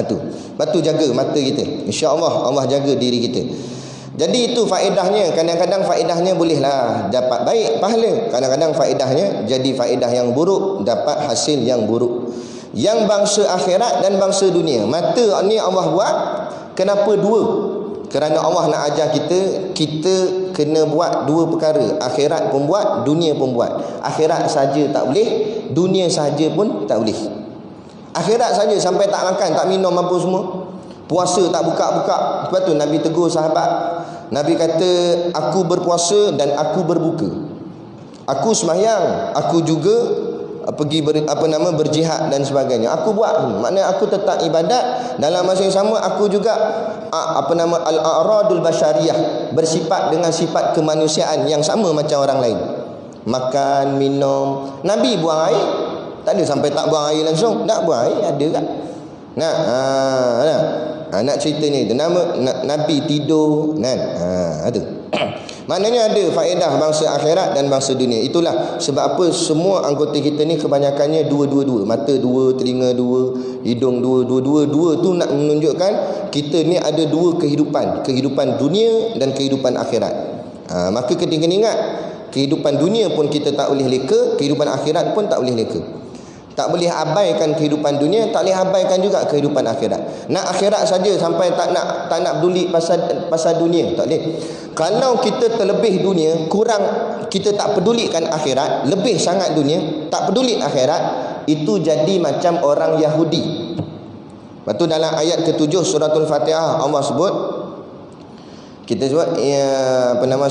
Tu. Lepas tu jaga mata kita. InsyaAllah Allah jaga diri kita. Jadi itu faedahnya. Kadang-kadang faedahnya bolehlah dapat baik pahala. Kadang-kadang faedahnya jadi faedah yang buruk, dapat hasil yang buruk. Yang bangsa akhirat dan bangsa dunia. Mata ni Allah buat. Kenapa dua? Kerana Allah nak ajar kita kena buat dua perkara. Akhirat pun buat, dunia pun buat. Akhirat saja tak boleh, dunia saja pun tak boleh. Akhirat saja sampai tak makan, tak minum apa semua. Puasa tak buka-buka. Lepas tu Nabi tegur sahabat. Nabi kata, aku berpuasa dan aku berbuka. Aku sembahyang, aku juga pergi berjihad dan sebagainya. Aku buat, maknanya aku tetap ibadat. Dalam masa yang sama aku juga al-a'radul basyariyah, bersifat dengan sifat kemanusiaan yang sama macam orang lain. Makan, minum. Nabi buang air, tak ada sampai tak buang air langsung. Tak buang air, ada kan? Nak cerita ni, nama Nabi tidur kan? Ada. Maknanya ada faedah bangsa akhirat dan bangsa dunia. Itulah sebab apa semua anggota kita ni kebanyakannya dua-dua. Mata dua, telinga dua, hidung dua. Dua tu nak menunjukkan kita ni ada dua kehidupan. Kehidupan dunia dan kehidupan akhirat. Maka kita kena ingat, kehidupan dunia pun kita tak boleh leka, kehidupan akhirat pun tak boleh leka. Tak boleh abaikan kehidupan dunia, tak boleh abaikan juga kehidupan akhirat. Nak akhirat saja sampai tak nak peduli pasal dunia, tak boleh. Kalau kita terlebih dunia, kurang kita tak pedulikan akhirat, lebih sangat dunia, tak peduli akhirat, itu jadi macam orang Yahudi. Lepas tu dalam ayat ke-7 suratul Fatihah Allah sebut, kita sebut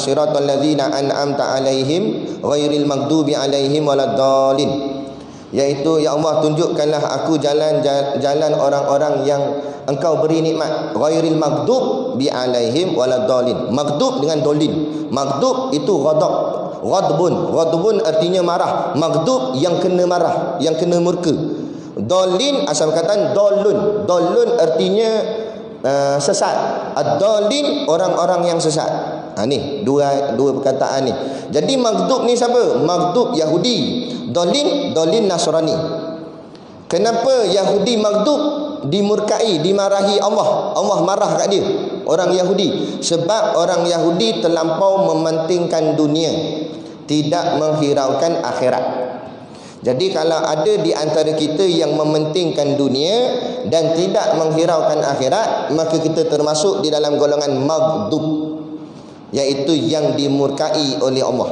siratal ladzina an'amta alaihim ghairil maghdubi alaihim waladdallin. Iaitu, ya Allah, tunjukkanlah aku jalan orang-orang yang Engkau beri nikmat, ghairil maghdub bi alaihim waladdallin. Maghdub dengan dolin. Maghdub itu ghadab, ghadbun artinya marah. Maghdub yang kena marah, yang kena murka. Dolin asal perkataan dolun artinya sesat. Ad-dallin orang-orang yang sesat. Ni dua perkataan ni. Jadi maghdub ni siapa? Maghdub Yahudi. Dolin Nasrani. Kenapa Yahudi maghdub? Dimurkai, dimarahi Allah. Allah marah kat dia, orang Yahudi. Sebab orang Yahudi terlampau mementingkan dunia, tidak menghiraukan akhirat. Jadi kalau ada di antara kita yang mementingkan dunia dan tidak menghiraukan akhirat, maka kita termasuk di dalam golongan maghdub, iaitu yang dimurkai oleh Allah.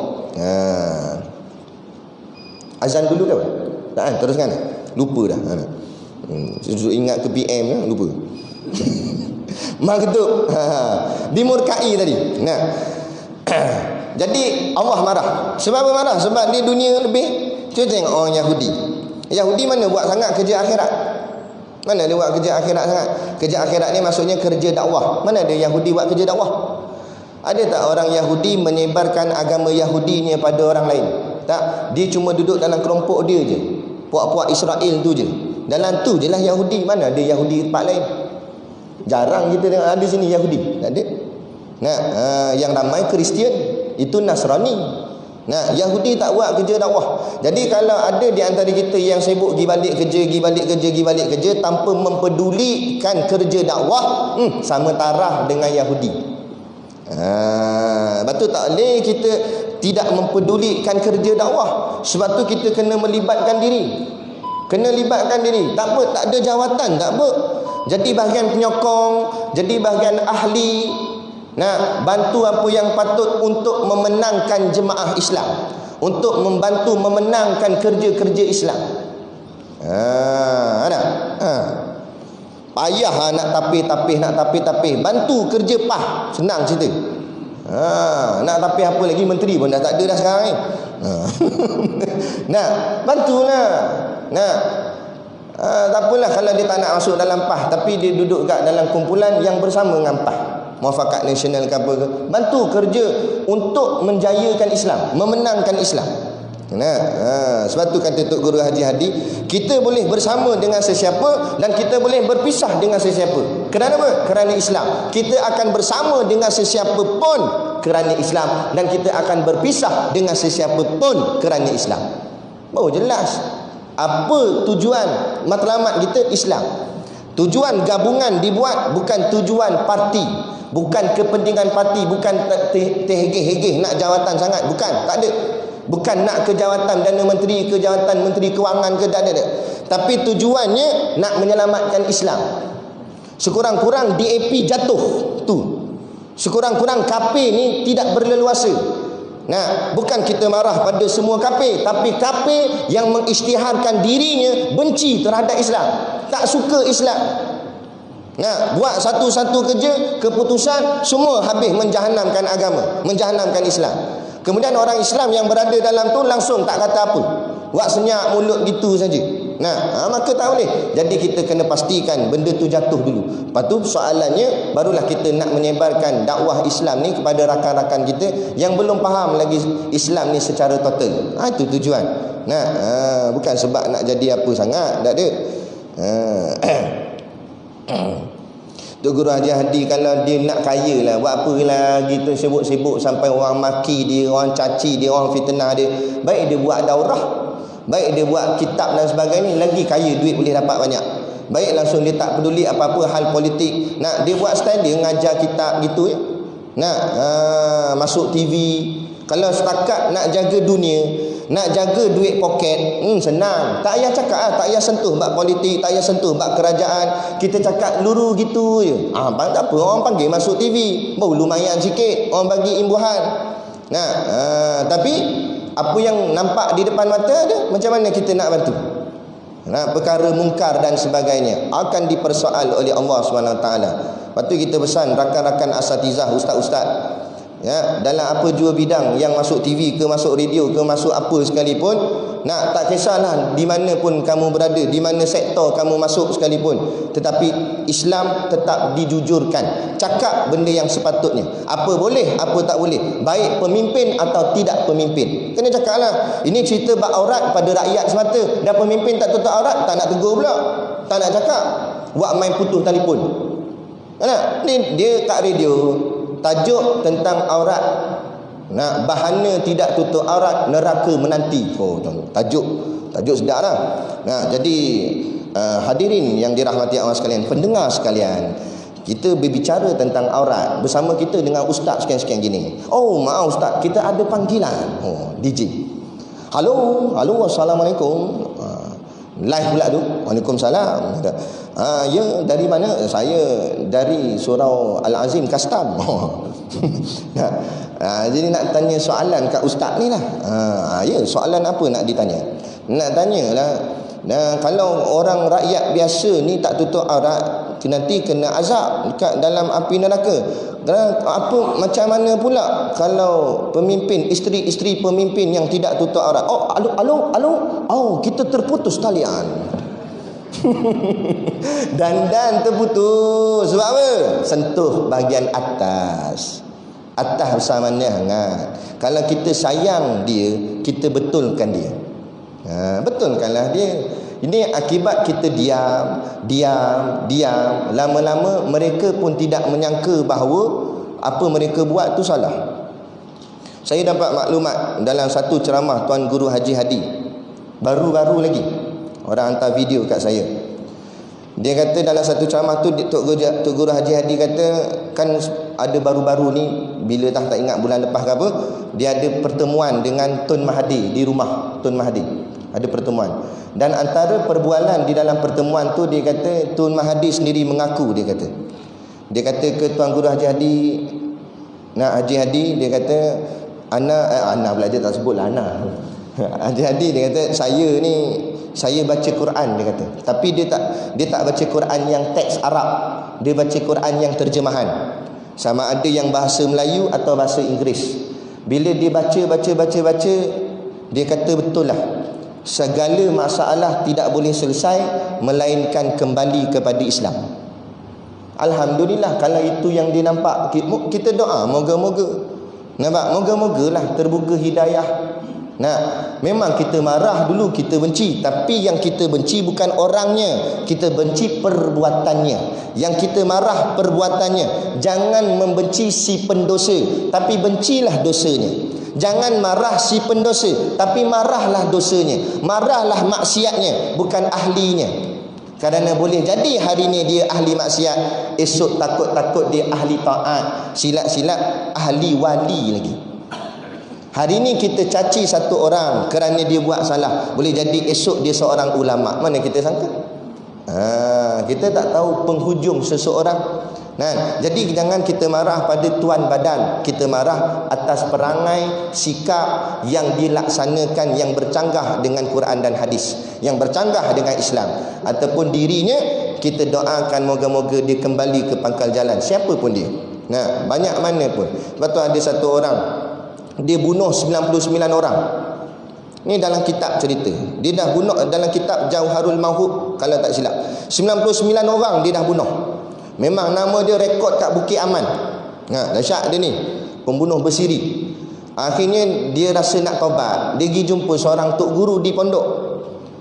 Azan dulu ke apa? Tak, teruskan. Lupa dah. Ingat ke PM kan? Lupa. Maghdub. Dimurkai tadi. Nah. Jadi Allah marah. Sebab apa marah? Sebab dia dunia lebih. Cuba tengok orang Yahudi. Yahudi mana buat sangat kerja akhirat? Mana dia buat kerja akhirat sangat? Kerja akhirat ni maksudnya kerja dakwah. Mana ada Yahudi buat kerja dakwah? Ada tak orang Yahudi menyebarkan agama Yahudinya pada orang lain? Tak. Dia cuma duduk dalam kelompok dia je. Puak-puak Israel tu je. Dalam tu je lah Yahudi. Mana ada Yahudi tempat lain? Jarang kita tengok ada sini Yahudi. Tak ada. Nah, yang ramai Kristian, itu Nasrani. Nah, Yahudi tak buat kerja dakwah. Jadi kalau ada di antara kita yang sibuk pergi balik kerja tanpa mempedulikan kerja dakwah, sama taraf dengan Yahudi. Lepas tu tak boleh kita tidak mempedulikan kerja dakwah. Sebab tu kita kena melibatkan diri. Tak apa, tak ada jawatan, tak apa. Jadi bahagian penyokong, jadi bahagian ahli. Nah, bantu apa yang patut untuk memenangkan jemaah Islam, untuk membantu memenangkan kerja-kerja Islam. Payah nak tapih. Bantu kerja PAH, senang cerita. Nak tapih apa lagi, menteri pun dah tak ada dah sekarang ni. Nah, bantulah. Nah, tak apalah kalau dia tak nak masuk dalam PAH, tapi dia duduk kat dalam kumpulan yang bersama dengan PAH, Muafakat Nasional ke apa ke. Bantu kerja untuk menjayakan Islam, memenangkan Islam. Sebab tu kata Tok Guru Haji Hadi, kita boleh bersama dengan sesiapa dan kita boleh berpisah dengan sesiapa. Kerana apa? Kerana Islam. Kita akan bersama dengan sesiapa pun kerana Islam, dan kita akan berpisah dengan sesiapa pun kerana Islam. Baru jelas apa tujuan matlamat kita, Islam. Tujuan gabungan dibuat bukan tujuan parti, bukan kepentingan parti, bukan terhegeh-hegeh nak jawatan sangat, bukan, tak ada. Bukan nak ke jawatan Perdana Menteri, ke jawatan Menteri Kewangan ke, tak ada. Tapi tujuannya nak menyelamatkan Islam. Sekurang-kurang DAP jatuh tu. Sekurang-kurang kafir ni tidak berleluasa. Nah, bukan kita marah pada semua kafir, tapi kafir yang mengisytiharkan dirinya benci terhadap Islam, tak suka Islam. Nah, buat satu-satu kerja, keputusan semua habis menjahanamkan agama, menjahanamkan Islam. Kemudian orang Islam yang berada dalam tu langsung tak kata apa, buat senyap mulut gitu saja. Nah, maka tak boleh. Jadi kita kena pastikan benda tu jatuh dulu. Lepas tu soalannya, barulah kita nak menyebarkan dakwah Islam ni kepada rakan-rakan kita yang belum faham lagi Islam ni secara total. Itu tujuan. Nah, bukan sebab nak jadi apa sangat, tak ada. Tok Guru Haji Hadi kalau dia nak kaya lah, buat apa lagi tu, sibuk-sibuk sampai orang maki dia, orang caci dia, orang fitnah dia. Baik dia buat daurah, baik dia buat kitab dan sebagainya, lagi kaya, duit boleh dapat banyak. Baik langsung dia tak peduli apa-apa hal politik. Nak dia buat style dia ngajar kitab gitu ya. Nak masuk TV. Kalau setakat nak jaga dunia, nak jaga duit poket, senang. Tak payah cakap, tak payah sentuh bab politik, tak payah sentuh bab kerajaan. Kita cakap luru gitu je. Tak apa, orang panggil masuk TV, baru lumayan sikit, orang bagi imbuhan. Nah, tapi apa yang nampak di depan mata ada, macam mana kita nak bantu? Nah, perkara mungkar dan sebagainya akan dipersoal oleh Allah SWT. Lepas tu kita pesan rakan-rakan asatizah, ustaz-ustaz, ya, dalam apa jua bidang yang masuk TV ke, masuk radio ke, masuk apa sekalipun, Nak, tak kisahlah di mana pun kamu berada, di mana sektor kamu masuk sekalipun, tetapi Islam tetap dijujurkan. Cakap benda yang sepatutnya. Apa boleh, apa tak boleh. Baik pemimpin atau tidak pemimpin. Kena cakaplah. Ini cerita bab aurat pada rakyat semata. Dan pemimpin tak tutup aurat, tak nak tegur pula. Tak nak cakap. Buat main putus telefon. Nak, ni dia kat radio. Tajuk tentang aurat. Nah, bahana tidak tutup aurat, neraka menanti. Oh, tajuk sedap lah. Nah, jadi hadirin yang dirahmati Allah sekalian, pendengar sekalian, kita berbicara tentang aurat bersama kita dengan ustaz sekian-sekian gini. Oh, maaf ustaz, kita ada panggilan. Oh, DJ. Halo, assalamualaikum. Live pula tu. Waalaikumsalam. Ya, dari mana? Saya dari Surau Al-Azim Custom. Jadi nak tanya soalan kat ustaz ni lah. Ya, soalan apa nak ditanya? Nak tanyalah, kalau orang rakyat biasa ni tak tutup aurat, nanti kena azab dekat dalam api neraka. Apa macam mana pula kalau pemimpin, isteri-isteri pemimpin yang tidak tutup aurat? Oh, alo. Oh, kita terputus talian. Dan terputus. Sebab apa? Sentuh bahagian atas bersama hangat. Kalau kita sayang dia, kita betulkan dia. Betulkanlah dia. Ini akibat kita diam. Lama-lama mereka pun tidak menyangka bahawa apa mereka buat tu salah. Saya dapat maklumat dalam satu ceramah Tuan Guru Haji Hadi. Baru-baru lagi. Orang hantar video kat saya. Dia kata dalam satu ceramah tu Tok Guru Haji Hadi kata, kan ada baru-baru ni, bila tak ingat bulan lepas ke apa, dia ada pertemuan dengan Tun Mahathir di rumah Tun Mahathir. Ada pertemuan. Dan antara perbualan di dalam pertemuan tu, dia kata Tun Mahathir sendiri mengaku, dia kata ke Tuan Guru Haji Hadi, Haji Hadi, dia kata Ana pula, dia tak sebut lah Ana. Haji Hadi dia kata, saya baca Quran, dia kata. Tapi dia tak baca Quran yang teks Arab. Dia baca Quran yang terjemahan. Sama ada yang bahasa Melayu atau bahasa Inggeris. Bila dia baca, dia kata betul lah. Segala masalah tidak boleh selesai melainkan kembali kepada Islam. Alhamdulillah, kalau itu yang dia nampak, kita doa moga-moga. Nampak? Moga-mogalah terbuka hidayah. Memang kita marah dulu, kita benci, tapi yang kita benci bukan orangnya, kita benci perbuatannya. Yang kita marah perbuatannya. Jangan membenci si pendosa, tapi bencilah dosanya. Jangan marah si pendosa, tapi marahlah dosanya, marahlah maksiatnya, bukan ahlinya. Kerana boleh jadi hari ni dia ahli maksiat, esok takut-takut dia ahli taat, silap-silap ahli wali lagi. Hari ni kita caci satu orang kerana dia buat salah, boleh jadi esok dia seorang ulama. Mana kita sangka? Kita tak tahu penghujung seseorang. Jadi jangan kita marah pada tuan badan, kita marah atas perangai, sikap yang dilaksanakan yang bercanggah dengan Quran dan hadis, yang bercanggah dengan Islam, ataupun dirinya. Kita doakan moga-moga dia kembali ke pangkal jalan, siapa pun dia. Banyak mana pun. Sebab tu ada satu orang, dia bunuh 99 orang. Ni dalam kitab cerita. Dia dah bunuh dalam kitab Jauharul Mahub kalau tak silap. 99 orang dia dah bunuh. Memang nama dia rekod kat Bukit Aman. Dahsyat dia ni. Pembunuh bersiri. Akhirnya dia rasa nak taubat. Dia pergi jumpa seorang tok guru di pondok.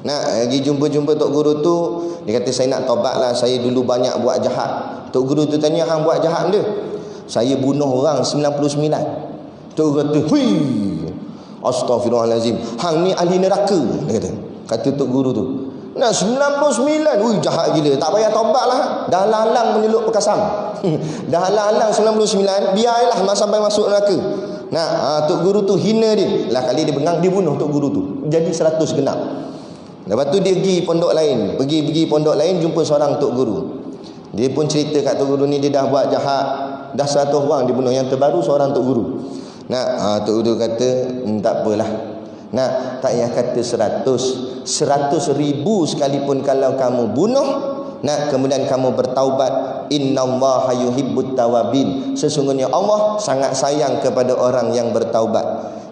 Pergi jumpa tok guru tu. Dia kata, saya nak taubat lah, saya dulu banyak buat jahat. Tok guru tu tanya, hang buat jahat dia? Saya bunuh orang 99. Tu kata, hui, astaghfirullahalazim, hang ni ahli neraka, dia kata tok guru tu. 99, ui jahat gila, tak payah taubat lah, dah halang menyeluk pekasam. Dah halang 99, biarlah sampai masuk neraka. Tok guru tu hina dia lah, kali dia bengang, dia bunuh tok guru tu, jadi 100 genap. Lepas tu dia pergi pondok lain, pergi pondok lain, jumpa seorang tok guru. Dia pun cerita kat tok guru ni, dia dah buat jahat, dah 100 orang dia bunuh, yang terbaru seorang tok guru. Tok guru kata, tak apalah. Tak payah kata 100 ribu sekalipun kalau kamu bunuh, kemudian kamu bertaubat, innallaha yuhibbut tawabin, sesungguhnya Allah sangat sayang kepada orang yang bertaubat.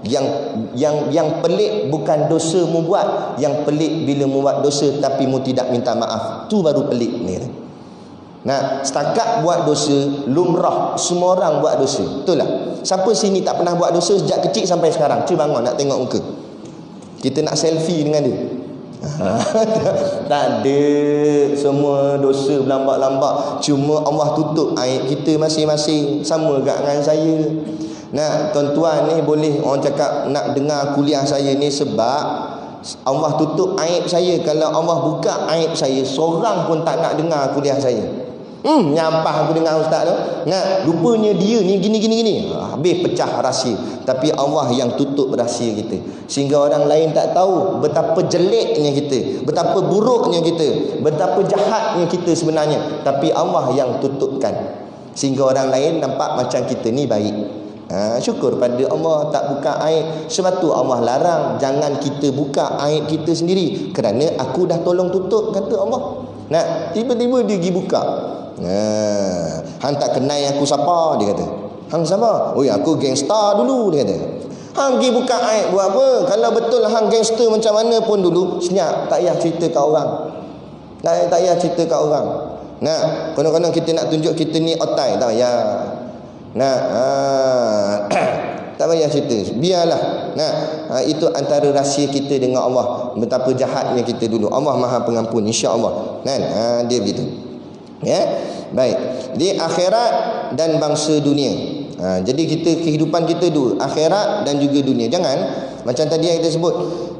Yang pelik bukan dosa mu buat, yang pelik bila mu buat dosa tapi mu tidak minta maaf. Tu baru pelik ni. Nah, setakat buat dosa lumrah, semua orang buat dosa. Betul tak? Siapa sini tak pernah buat dosa sejak kecil sampai sekarang? Cuba bangun nak tengok muka. Kita nak selfie dengan dia. Tak ada. Semua dosa berlambak-lambak. Cuma Allah tutup aib kita masing-masing. Sama juga dengan saya. Nah, tuan-tuan ni boleh orang cakap nak dengar kuliah saya ni sebab Allah tutup aib saya. Kalau Allah buka aib saya, seorang pun tak nak dengar kuliah saya. Nyampah aku dengar ustaz tu. Nah, rupanya dia ni gini. Habis pecah rahsia. Tapi Allah yang tutup rahsia kita. Sehingga orang lain tak tahu betapa jeleknya kita, betapa buruknya kita, betapa jahatnya kita sebenarnya. Tapi Allah yang tutupkan. Sehingga orang lain nampak macam kita ni baik. Syukur pada Allah tak buka aib. Sebab tu Allah larang jangan kita buka aib kita sendiri. Kerana aku dah tolong tutup, kata Allah. Nah, tiba-tiba dia pergi buka. Hang tak kenal aku siapa, dia kata. Hang siapa? Oh ya, aku gangster dulu, dia kata. Hang pergi buka aib buat apa? Kalau betul hang gangster macam mana pun dulu, senyap, tak payah cerita kat orang. Tak payah cerita kat orang. Nah, kadang-kadang kita nak tunjuk kita ni otai, tak payah. Nah, tak payah cerita. Biarlah. Nah, itu antara rahsia kita dengan Allah. Betapa jahatnya kita dulu. Allah Maha Pengampun, insya-Allah. Kan? Dia begitu. Ya, baik. Di akhirat dan bangsa dunia. Jadi kehidupan kita dulu, akhirat dan juga dunia. Jangan macam tadi yang kita sebut,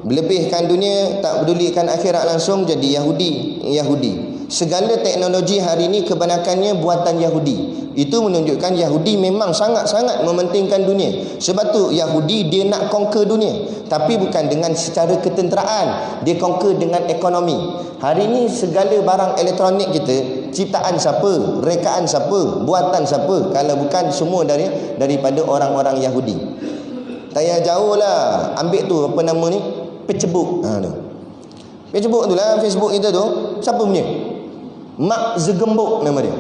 melebihkan dunia, tak pedulikan akhirat langsung, jadi Yahudi. Segala teknologi hari ini kebanyakannya buatan Yahudi. Itu menunjukkan Yahudi memang sangat-sangat mementingkan dunia. Sebab tu Yahudi dia nak conquer dunia, tapi bukan dengan secara ketenteraan, dia conquer dengan ekonomi. Hari ini segala barang elektronik kita, ciptaan siapa, rekaan siapa, buatan siapa, kalau bukan semua daripada orang-orang Yahudi. Tak payah jauh lah. Ambil tu apa nama ni, Facebook. Facebook tu lah, Facebook kita tu siapa punya? Mark Zuckerberg nama dia.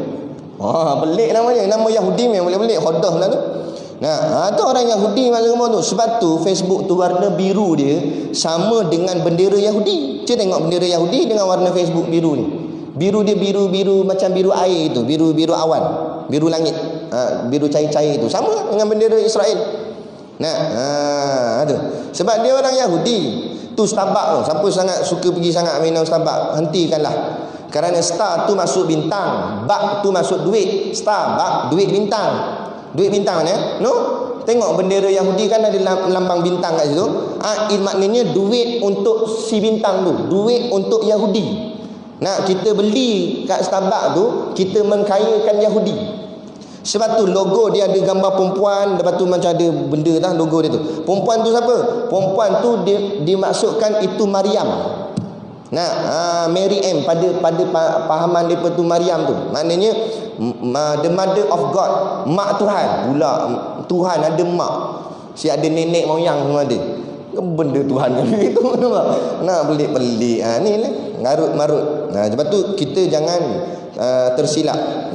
Pelik nama dia. Nama Yahudi memang boleh pelik. Hodah lah tu. Nah, tu orang Yahudi Mark Zuckerberg tu. Sebab tu Facebook tu warna biru dia sama dengan bendera Yahudi. Kita tengok bendera Yahudi dengan warna Facebook biru ni. Biru dia biru macam biru air tu, biru awan, biru langit, biru cair-cair tu, sama dengan bendera Israel. Nah, tu. Sebab dia orang Yahudi. Tu Starbucks tu. Siapa sangat suka pergi sangat minum Starbucks, hentikanlah. Kerana star tu masuk bintang, bak tu masuk duit. Star, bak, duit bintang. Duit bintang mana? No? Tengok bendera Yahudi kan ada lambang bintang kat situ. Maknanya duit untuk si bintang tu, duit untuk Yahudi. Nah, kita beli kat Starbucks tu, kita mengkayakan Yahudi. Sebab tu logo dia ada gambar perempuan, lepas tu macam ada benda dah logo dia tu. Perempuan tu siapa? Perempuan tu dimaksudkan itu Maryam. Nah, Mary M pada pahaman depa tu Maryam tu. Maknanya the mother of God, mak Tuhan. Pula Tuhan ada mak. Si ada nenek moyang semua ada. Benda Tuhan gitu nampak. Nah, pelik-pelik. Ni lah ngarut-marut. Sebab tu kita jangan tersilap.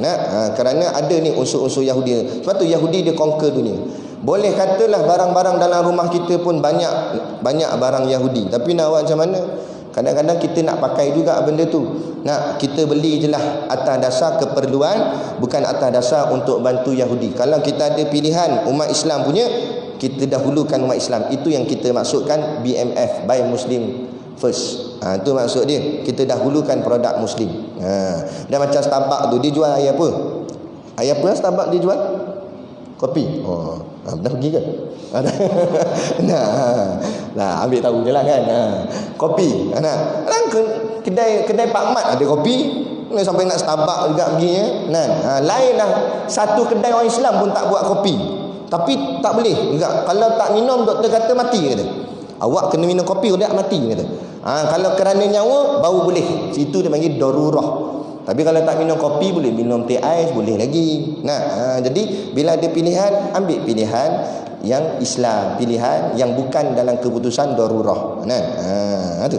Kerana ada ni unsur-unsur Yahudi. Sebab tu Yahudi dia conquer dunia. Boleh katalah barang-barang dalam rumah kita pun banyak barang Yahudi. Tapi nak buat macam mana? Kadang-kadang kita nak pakai juga benda tu. Kita beli je lah atas dasar keperluan, bukan atas dasar untuk bantu Yahudi. Kalau kita ada pilihan umat Islam punya, kita dahulukan umat Islam. Itu yang kita maksudkan BMF, Buy Muslim First. Itu maksud dia. Kita dahulukan produk Muslim. Dan macam Starbucks tu, dia jual air apa? Air apa Starbucks dia jual? Kopi. Pernah pergi ke? Nah, ambil tahu je lah kan. Kopi. Kedai Pak Mat ada kopi. Sampai nak Starbucks juga pergi. Lain lah. Satu kedai orang Islam pun tak buat kopi. Tapi tak boleh juga. Kalau tak minum, doktor kata mati kata. Awak kena minum kopi, dia mati kata. Kalau kerana nyawa, baru boleh. Itu dia panggil darurah. Tapi kalau tak minum kopi, boleh minum teh ais, boleh lagi. Jadi bila ada pilihan, ambil pilihan yang Islam, pilihan yang bukan dalam keputusan darurah. Tu.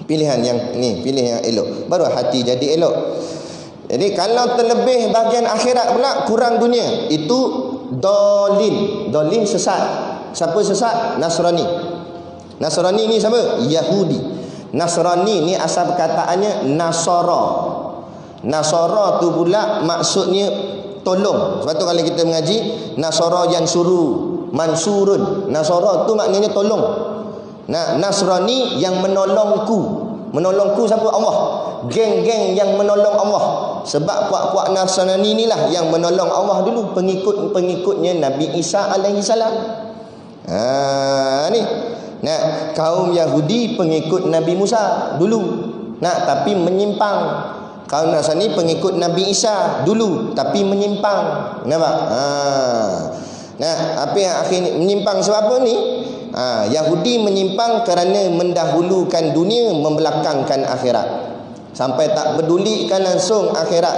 Pilihan yang ni, pilih yang elok. Baru hati jadi elok. Jadi kalau terlebih bahagian akhirat pula kurang dunia, itu Dolin sesat. Siapa sesat? Nasrani. Nasrani ni siapa? Yahudi. Nasrani ni asal perkataannya Nasara. Nasara tu pula maksudnya tolong. Sebab tu kalau kita mengaji Nasara yang suruh, mansurun. Nasara tu maknanya tolong. Nah, Nasrani yang menolongku. Menolongku siapa? Allah. Geng-geng yang menolong Allah. Sebab puak-puak Nasrani inilah yang menolong Allah dulu, pengikut-pengikutnya Nabi Isa alaihi salam. Ni. Nah, kaum Yahudi pengikut Nabi Musa dulu. Nah, tapi menyimpang. Kaum Nasrani pengikut Nabi Isa dulu, tapi menyimpang. Nampak? Nah, apa yang akhirnya menyimpang sebab apa ni? Yahudi menyimpang kerana mendahulukan dunia, membelakangkan akhirat. Sampai tak pedulikan langsung akhirat.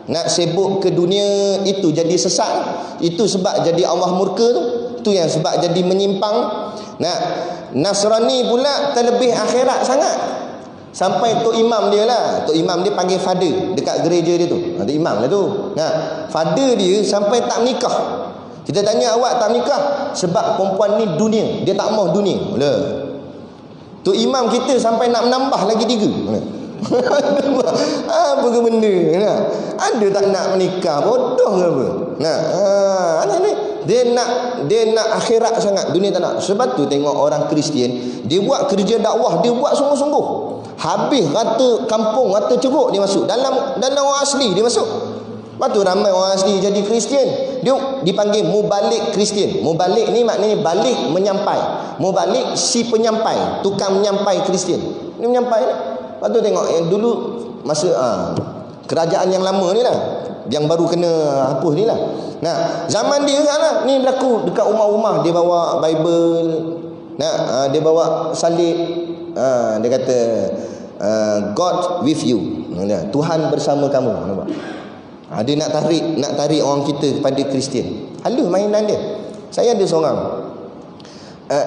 Nak sibuk ke dunia, itu jadi sesat. Itu sebab jadi Allah murka tu. Itu yang sebab jadi menyimpang. Nah, Nasrani pula terlebih akhirat sangat. Sampai Tok Imam dia lah. Tok Imam dia panggil father dekat gereja dia tu. Ada imam lah tu. Nah, father dia sampai tak menikah. Kita tanya, awak tak nikah? Sebab perempuan ni dunia. Dia tak mahu dunia. Tok Imam kita sampai nak menambah lagi 3. Apa ke benda? Ada tak nak menikah? Bodoh ke apa? Dia nak akhirat sangat, dunia tak nak. Sebab tu tengok orang Kristian, dia buat kerja dakwah, dia buat sungguh-sungguh. Habis rata kampung, rata ceruk dia masuk. Dalam orang asli dia masuk. Lepas tu ramai orang asli jadi Kristian. Dia dipanggil mubalik Kristian. Mubalik ni maknanya balik, menyampai. Mubalik si penyampai, tukang menyampai Kristian. Dia menyampai. Lepas tu tengok yang dulu masa kerajaan yang lama ni lah, yang baru kena hapus ni lah. Nah, zaman dia kan ni berlaku dekat rumah-rumah, dia bawa Bible. Nah, dia bawa salib. Dia kata God with you. Tuhan bersama kamu. Nampak? Dia nak tarik orang kita kepada Kristian. Halus mainan dia. Saya ada seorang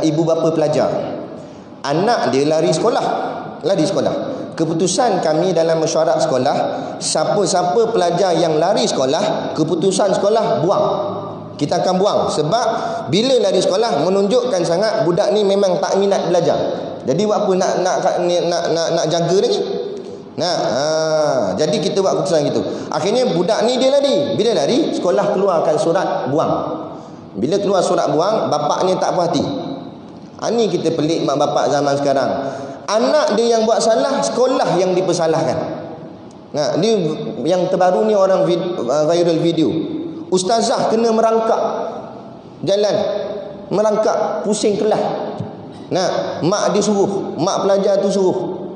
ibu bapa pelajar. Anak dia lari sekolah. Keputusan kami dalam mesyuarat sekolah, siapa-siapa pelajar yang lari sekolah, keputusan sekolah buang. Kita akan buang. Sebab bila lari sekolah menunjukkan sangat budak ni memang tak minat belajar. Jadi buat apa nak jaga lagi? Jadi kita buat keputusan gitu. Akhirnya budak ni dia lari. Bila lari, sekolah keluarkan surat buang. Bila keluar surat buang, bapak ni tak puas hati. Ni kita pelik mak bapak zaman sekarang. Anak dia yang buat salah, sekolah yang dipersalahkan. Ni yang terbaru ni orang viral video. Ustazah kena merangkak jalan, merangkak pusing kelas. Mak dia suruh, mak pelajar tu suruh.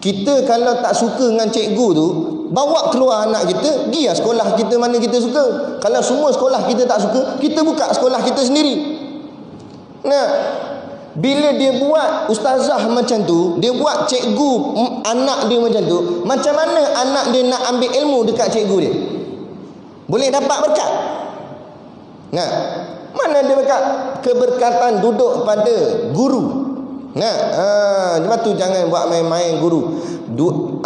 Kita kalau tak suka dengan cikgu tu, bawa keluar anak kita, pergi lah sekolah kita mana kita suka. Kalau semua sekolah kita tak suka, kita buka sekolah kita sendiri. Bila dia buat ustazah macam tu, dia buat cikgu anak dia macam tu, macam mana anak dia nak ambil ilmu dekat cikgu dia? Boleh dapat berkat? Mana dia berkat? Keberkatan duduk pada guru. Sebab tu jangan buat main-main guru.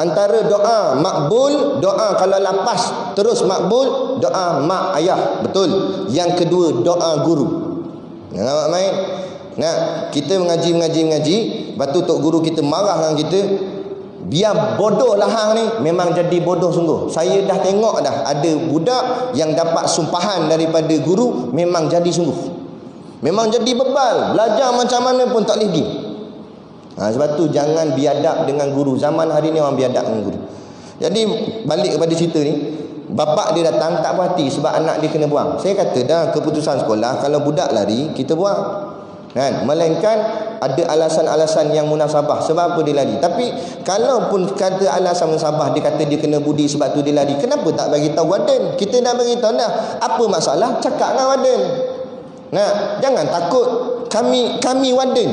Antara doa makbul, doa kalau lapas terus makbul, doa mak ayah, betul. Yang kedua doa guru. Jangan buat main. Kita mengaji. Lepas tu tok guru kita marah dengan kita. Biar bodoh lah hang ni, memang jadi bodoh sungguh. Saya dah tengok dah ada budak yang dapat sumpahan daripada guru, memang jadi sungguh. Memang jadi bebal, belajar macam mana pun tak boleh pergi. Sebab tu jangan biadab dengan guru. Zaman hari ni orang biadab dengan guru. Jadi balik kepada cerita ni, bapak dia datang tak puas hati sebab anak dia kena buang. Saya kata dah keputusan sekolah, kalau budak lari kita buang. Melainkan ada alasan-alasan yang munasabah sebab apa dia lari. Tapi kalaupun kata alasan munasabah, dia kata dia kena budi sebab tu dia lari, kenapa tak bagi tahu warden? Kita dah bagi tahu dah. Apa masalah? Cakap dengan warden. Jangan takut. Kami warden.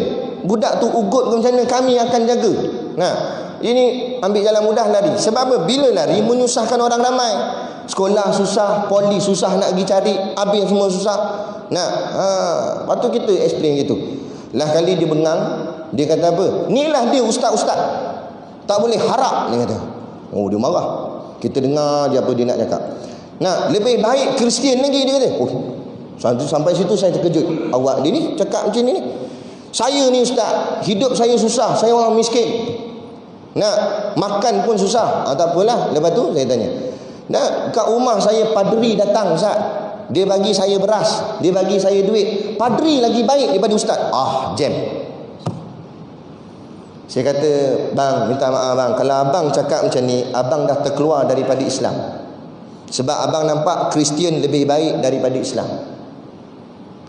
Budak tu ugut ke macam mana, kami akan jaga. Ini ambil jalan mudah lari. Sebab apa? Bila lari menyusahkan orang ramai. Sekolah susah, poli susah nak pergi cari, habis semua susah. Lepas tu kita explain gitu. Lah kali dia bengang, dia kata apa? Inilah dia ustaz-ustaz. Tak boleh harap, dia kata. Dia marah. Kita dengar je apa dia nak cakap. Lebih baik Kristian lagi, dia kata. Sampai situ saya terkejut. Awak dia ni cakap macam ni. Saya ni ustaz, hidup saya susah, saya orang miskin. Nak makan pun susah. Tak apalah. Lepas tu saya tanya, nak kat rumah saya padri datang ustaz. Dia bagi saya beras, dia bagi saya duit. Padri lagi baik daripada ustaz. Jam. Saya kata, bang, minta maaf bang, kalau abang cakap macam ni, abang dah terkeluar daripada Islam. Sebab abang nampak Kristian lebih baik daripada Islam.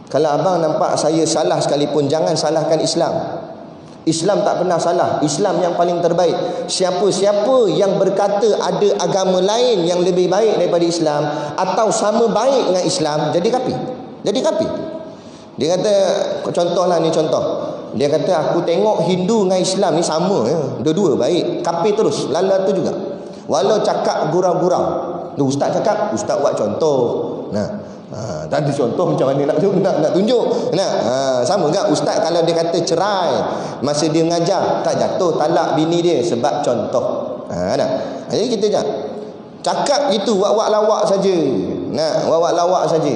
Kalau abang nampak saya salah sekalipun, jangan salahkan Islam. Islam tak pernah salah. Islam yang paling terbaik. Siapa-siapa yang berkata ada agama lain yang lebih baik daripada Islam atau sama baik dengan Islam, jadi kafir. Jadi kafir. Dia kata, contohlah ni contoh. Dia kata, aku tengok Hindu dengan Islam ni sama ya. Dua-dua baik. Kafir terus. Lala tu juga. Walau cakap gurau-gurau. Ustaz cakap, ustaz buat contoh. Tak ada contoh macam mana nak tunjuk. Sama tak ustaz kalau dia kata cerai masa dia mengajar, tak jatuh talak bini dia sebab contoh. Jadi kita cakap gitu wak-wak lawak saja. Wak-wak lawak saja.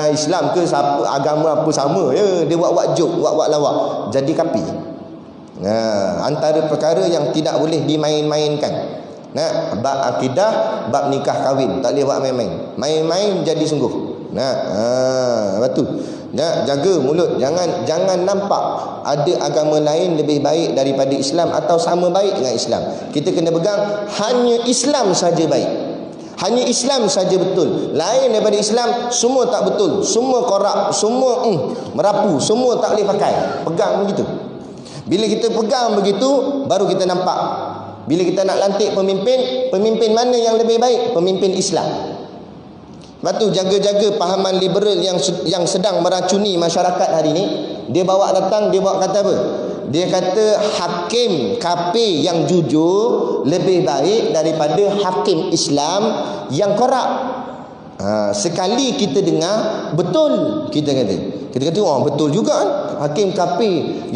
Islam ke siapa agama apa sama ya, dia wak-wak joke, wak-wak lawak. Jadi kafir. Antara perkara yang tidak boleh dimain-mainkan. Bab akidah, bab nikah kahwin, tak boleh buat main-main. Main-main jadi sungguh. Lepas tu jaga mulut. Jangan nampak ada agama lain lebih baik daripada Islam atau sama baik dengan Islam. Kita kena pegang hanya Islam saja baik. Hanya Islam saja betul. Lain daripada Islam semua tak betul, semua korak, semua merapu, semua tak boleh pakai. Pegang begitu. Bila kita pegang begitu, baru kita nampak. Bila kita nak lantik pemimpin mana yang lebih baik? Pemimpin Islam. Lepas tu jaga-jaga pahaman liberal yang sedang meracuni masyarakat hari ni. Dia bawa kata apa? Dia kata hakim KP yang jujur lebih baik daripada hakim Islam yang korak. Sekali kita dengar betul, kita kata betul juga kan? Hakim KP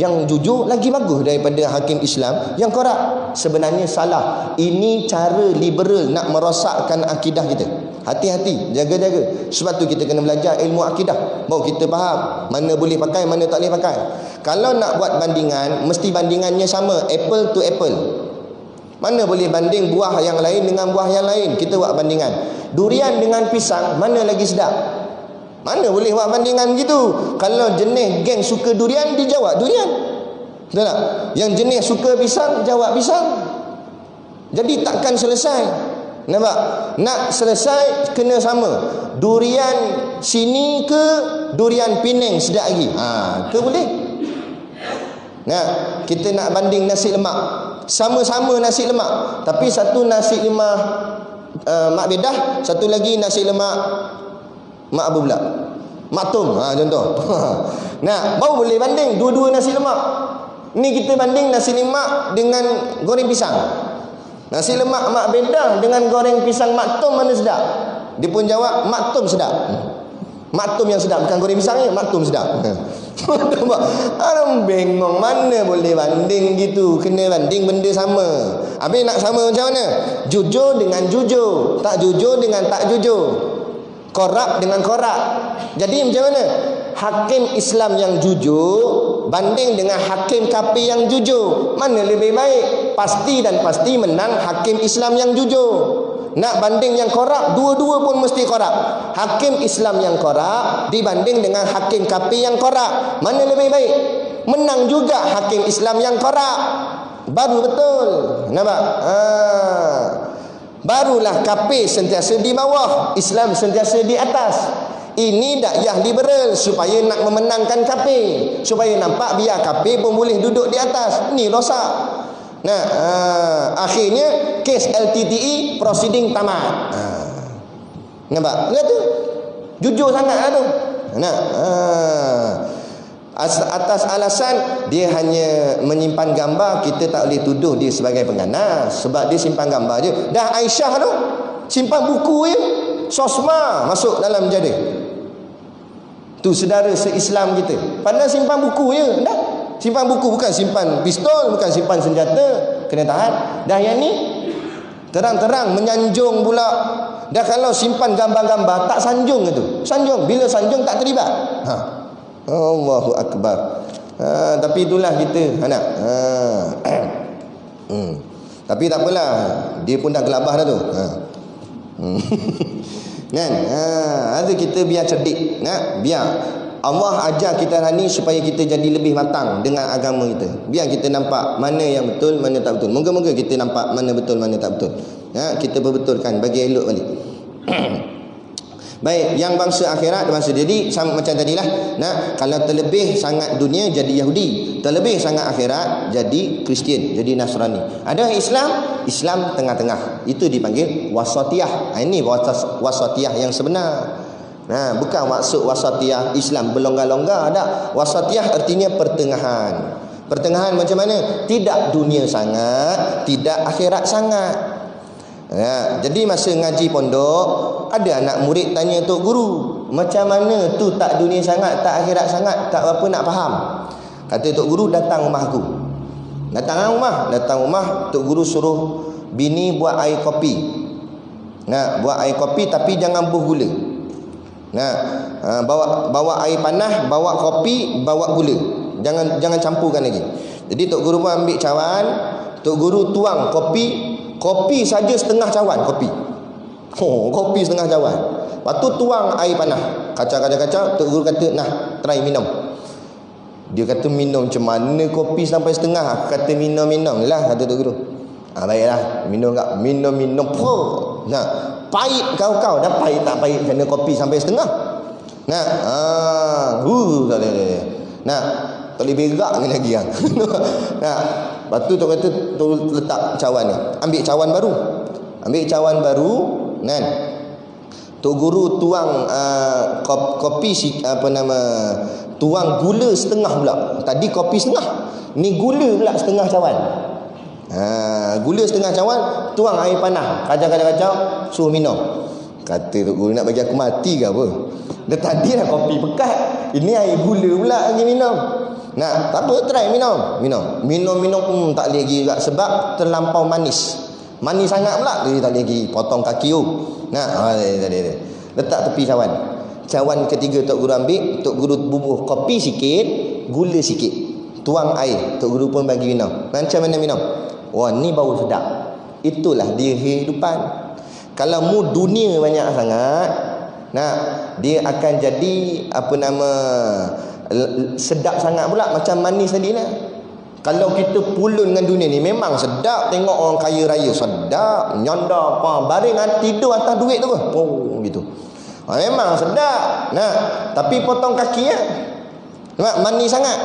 yang jujur lagi bagus daripada hakim Islam yang korak. Sebenarnya salah. Ini cara liberal nak merosakkan akidah kita. Hati-hati, jaga-jaga. Sebab tu kita kena belajar ilmu akidah, baru kita faham mana boleh pakai, mana tak boleh pakai. Kalau nak buat bandingan, mesti bandingannya sama, apple to apple. Mana boleh banding buah yang lain dengan buah yang lain? Kita buat bandingan. Durian dengan pisang, mana lagi sedap? Mana boleh buat bandingan gitu? Kalau jenis geng suka durian, dia jawab durian. Betul tak? Yang jenis suka pisang, jawab pisang. Jadi takkan selesai. Nampak? Nak selesai kena sama. Durian sini ke durian Penang sedap lagi? Ke boleh? Kita nak banding nasi lemak. Sama-sama nasi lemak, tapi satu nasi lemak Mak Bedah, satu lagi nasi lemak Mak apa pula? Mak Tom, contoh. Baru boleh banding dua-dua nasi lemak. Ni kita banding nasi lemak dengan goreng pisang. Nasi lemak Mak Bedah dengan goreng pisang Mak Tom mana sedap? Dia pun jawab Mak Tom sedap. Mak Tom yang sedap, bukan goreng pisang ni, Mak Tom sedap. Orang bengong, mana boleh banding gitu. Kena banding benda sama. Habis nak sama macam mana? Jujur dengan jujur, tak jujur dengan tak jujur, korak dengan korak. Jadi macam mana? Hakim Islam yang jujur banding dengan hakim KP yang jujur, mana lebih baik? Pasti dan pasti menang hakim Islam yang jujur. Nak banding yang korak, dua-dua pun mesti korak. Hakim Islam yang korak dibanding dengan hakim KP yang korak, mana lebih baik? Menang juga hakim Islam yang korak. Baru betul. Nampak? Barulah KP sentiasa di bawah, Islam sentiasa di atas. Ini dakwah liberal supaya nak memenangkan KP, supaya nampak biar KP pun boleh duduk di atas. Ni rosak. Akhirnya kes LTTE proceeding tamat. Nampak? Lihat tu. Jujur sangatlah tu. Atas alasan dia hanya menyimpan gambar, kita tak boleh tuduh dia sebagai pengganas sebab dia simpan gambar je. Dah Aisyah tu simpan buku je, sosma masuk dalam jada. Tu saudara se-Islam kita. Padahal simpan buku je, dah. Simpan buku, bukan simpan pistol, bukan simpan senjata. Kena tahan. Dah yang ni terang-terang menyanjung pula Dah kalau simpan gambar-gambar tak sanjung itu. Sanjung, bila sanjung tak terlibat. Allahu akbar. Tapi itulah kita anak. Tapi tak apalah, dia pun dah gelabah dah tu. Kan? Ada kita biar cerdik, biar Allah ajar kita ni supaya kita jadi lebih matang dengan agama kita. Biar kita nampak mana yang betul, mana tak betul. Moga-moga kita nampak mana betul, mana tak betul. Kita perbetulkan, bagi elok balik. Baik, yang bangsa akhirat, bangsa jadi sama macam tadilah. Kalau terlebih sangat dunia jadi Yahudi, terlebih sangat akhirat jadi Kristian, jadi Nasrani. Ada Islam tengah-tengah. Itu dipanggil wasatiyah. Ini wasatiyah yang sebenar. Bukan maksud wasatiyah Islam berlonggar-longgar, tak. Wasatiyah artinya pertengahan. Pertengahan macam mana? Tidak dunia sangat, tidak akhirat sangat. Jadi masa ngaji pondok, ada anak murid tanya tok guru, macam mana tu tak dunia sangat, tak akhirat sangat, tak apa nak faham. Kata tok guru, datang rumah aku. Datang rumah, tok guru suruh bini buat air kopi. Buat air kopi tapi jangan buh gula. Bawa air panas, bawa kopi, bawa gula. Jangan campurkan lagi. Jadi tok guru pun ambil cawan, tok guru tuang kopi saja setengah cawan kopi. Kopi setengah cawan. Lepas tu tuang air panas. Kacau. Tok guru kata, "Nah, try minum." Dia kata, "Minum macam mana kopi sampai setengah?" Aku kata, "Minum lah," kata tok guru. Baiklah, minum. Pahit kau dah pahit tak pahit kena kopi sampai setengah. Tak boleh berak ni lagi kan. Lepas tu tok kata, tu letak cawan ni. Ambil cawan baru, kan. Tok guru tuang kopi tuang gula setengah pula. Tadi kopi setengah, ni gula pula setengah cawan. Gula setengah cawan, tuang air panas, kacau, suruh minum. Kata tok guru, nak bagi aku mati ke apa? Dah tadi dah kopi pekat, ini air gula pula lagi minum. Tak apa, try minum. Tak boleh lagi juga sebab terlampau manis sangat pula. Dia tak boleh lagi, potong kaki tu. Letak tepi cawan ketiga tok guru ambil, tok guru bubuh kopi sikit, gula sikit, tuang air, tok guru pun bagi minum. Macam mana minum? Wah, ni bau sedap. Itulah dia kehidupan. Kalau mu dunia banyak sangat, dia akan jadi sedap sangat pula, macam manis tadi lah. Kalau kita pulun dengan dunia ni, memang sedap tengok orang kaya raya, sedap nyonda apa, baring tidur atas duit tu ke. Gitu. Memang sedap. Tapi potong kaki manis sangat.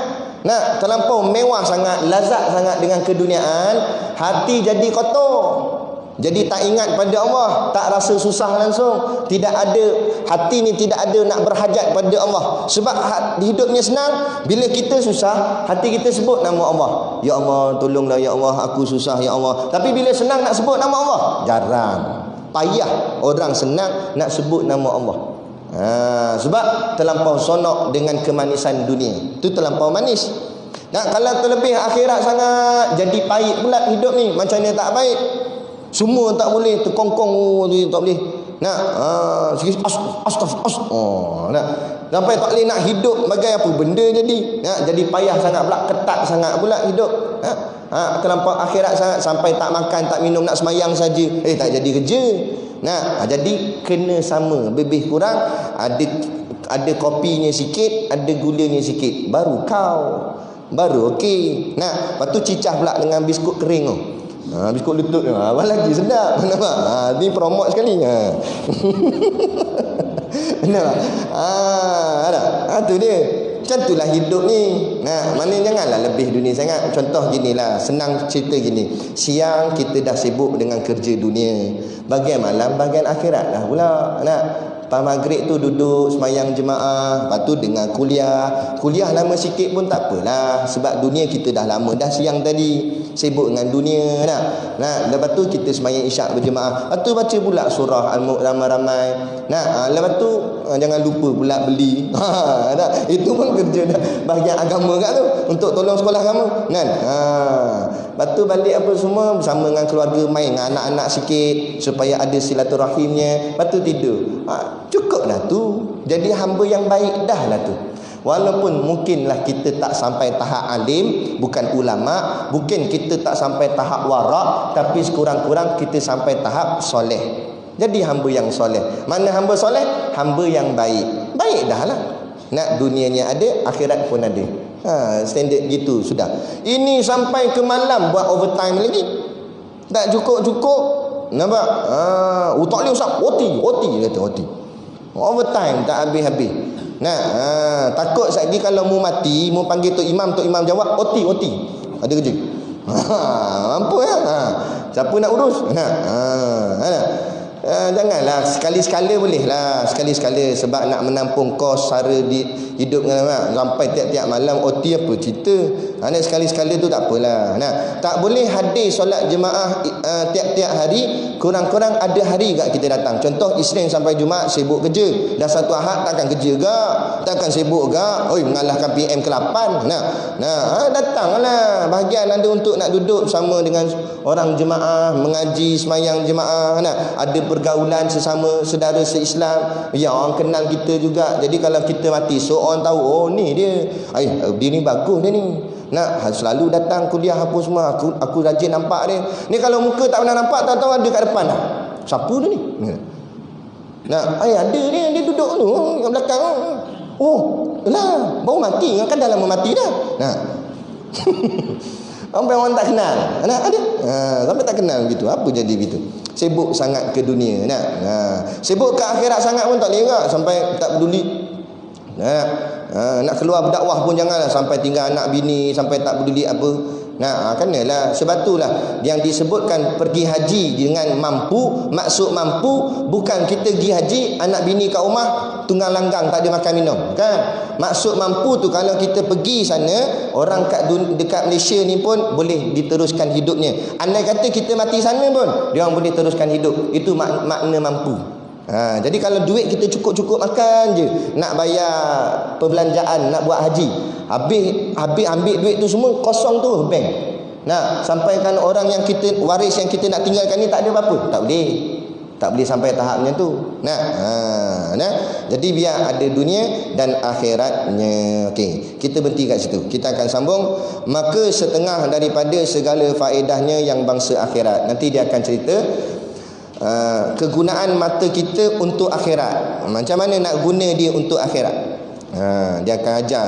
Terlampau mewah sangat, lazat sangat dengan keduniaan, hati jadi kotor. Jadi tak ingat pada Allah, tak rasa susah langsung. Tidak ada, hati ni tidak ada nak berhajat pada Allah. Sebab hidupnya senang, bila kita susah, hati kita sebut nama Allah. Ya Allah, tolonglah ya Allah, aku susah ya Allah. Tapi bila senang nak sebut nama Allah, jarang. Payah orang senang nak sebut nama Allah. Sebab terlampau sonok dengan kemanisan dunia. Itu terlampau manis. Kalau terlebih akhirat sangat, jadi pahit pula hidup ni. Macam ni tak baik. Semua tak boleh, terkongkong tu tak boleh. Sampai tak boleh nak hidup bagai apa benda jadi. Jadi payah sangat pula, ketat sangat pula hidup. Terlampau akhirat sangat, sampai tak makan, tak minum, nak semayang saja. Tak jadi kerja. Jadi kena sama, lebih kurang ada kopinya sikit, ada gulanya sikit, baru okey. Lepas tu cicah pula dengan biskut kering tu. Biskut lutut tu, apa lagi sedap. Nampak? Ni promote sekali. Nampak? Tu dia. Macam itulah hidup ni. Mana janganlah lebih dunia sangat. Contoh ginilah, senang cerita gini. Siang kita dah sibuk dengan kerja dunia, bagian malam bagian akhirat dah pula. Lepas maghrib tu duduk semayang jemaah, lepas tu dengar kuliah lama sikit pun tak apalah, sebab dunia kita dah lama dah siang tadi. sibuk dengan dunia nak. Nah, lepas tu kita sembahyang isyak berjemaah. Lepas tu baca pula surah Al-Mulk ramai-ramai. Nah, lepas tu jangan lupa pula beli. Nah, itu pun kerja dah bahagian agama kat tu untuk tolong sekolah kamu kan. Lepas tu balik apa semua bersama dengan keluarga, main dengan anak-anak sikit supaya ada silaturahimnya. Lepas tu tidur. Cukup dah tu. Jadi hamba yang baik dah lah tu. Walaupun mungkinlah kita tak sampai tahap alim, bukan ulama, mungkin kita tak sampai tahap warak, tapi sekurang-kurang kita sampai tahap soleh. Jadi hamba yang soleh. Mana hamba soleh? Hamba yang baik. Baik dah lah. Nak dunianya ada, akhirat pun ada. Standard gitu sudah. Ini sampai ke malam buat overtime lagi. Tak cukup-cukup. Nampak? Tak boleh usah. OT kata OT. Overtime tak habis-habis. Nah, takut lagi kalau mu mati, mu panggil Tok Imam jawab OT. Ada kerja. Mampu ya? Siapa nak urus? Janganlah sekali-sekala boleh lah. Sekali-sekala sebab nak menampung kos sara di hidup sampai tiap-tiap malam OT apa cerita. Nak sekali-sekala tu tak apalah. Nah, tak boleh hadir solat jemaah tiap-tiap hari, kurang-kurang ada hari kat kita datang. Contoh Isnin sampai Jumaat sibuk kerja. Dah satu Ahad takkan kerja gak, takkan sibuk gak. Oi mengalahkan PM ke-8. Datanglah. Bahagian ada untuk nak duduk sama dengan orang jemaah, mengaji semayang jemaah. Ada pergaulan sesama saudara se-Islam. Ya, orang kenal kita juga. Jadi kalau kita mati, so orang tahu, oh ni dia. Dia ni bagus dia ni. Selalu datang kuliah apa semua. Aku rajin nampak dia. Ni kalau muka tak pernah nampak, tak tahu ada kat depan dah. Siapa dia ni? Ada ni, dia duduk tu kat belakang. Oh, lah, baru mati. Kan dah lama mati dah. Sampai orang tak kenal. Ada. Sampai tak kenal gitu. Apa jadi gitu? Sibuk sangat ke dunia. Sibuk ke akhirat sangat pun tak lera. Sampai tak peduli. Nak keluar berdakwah pun janganlah sampai tinggal anak bini, sampai tak peduli apa. Kenalah. Sebab itulah yang disebutkan pergi haji dengan mampu. Maksud mampu bukan kita pergi haji, anak bini kat rumah tunggang langgang tak ada makan minum kan. Maksud mampu tu kalau kita pergi sana, orang dekat Malaysia ni pun boleh diteruskan hidupnya. Andai kata kita mati sana pun dia orang boleh teruskan hidup. Itu makna mampu. Jadi kalau duit kita cukup-cukup makan je, nak bayar perbelanjaan, nak buat haji, habis ambil duit tu semua kosong tu bank. Sampaikan orang yang kita waris yang kita nak tinggalkan ni tak ada apa-apa. Tak boleh sampai tahapnya tu. Jadi biar ada dunia dan akhiratnya. Okey, kita berhenti kat situ. Kita akan sambung. Maka setengah daripada segala faedahnya yang bangsa akhirat. Nanti dia akan cerita kegunaan mata kita untuk akhirat. Macam mana nak guna dia untuk akhirat. Dia akan ajar.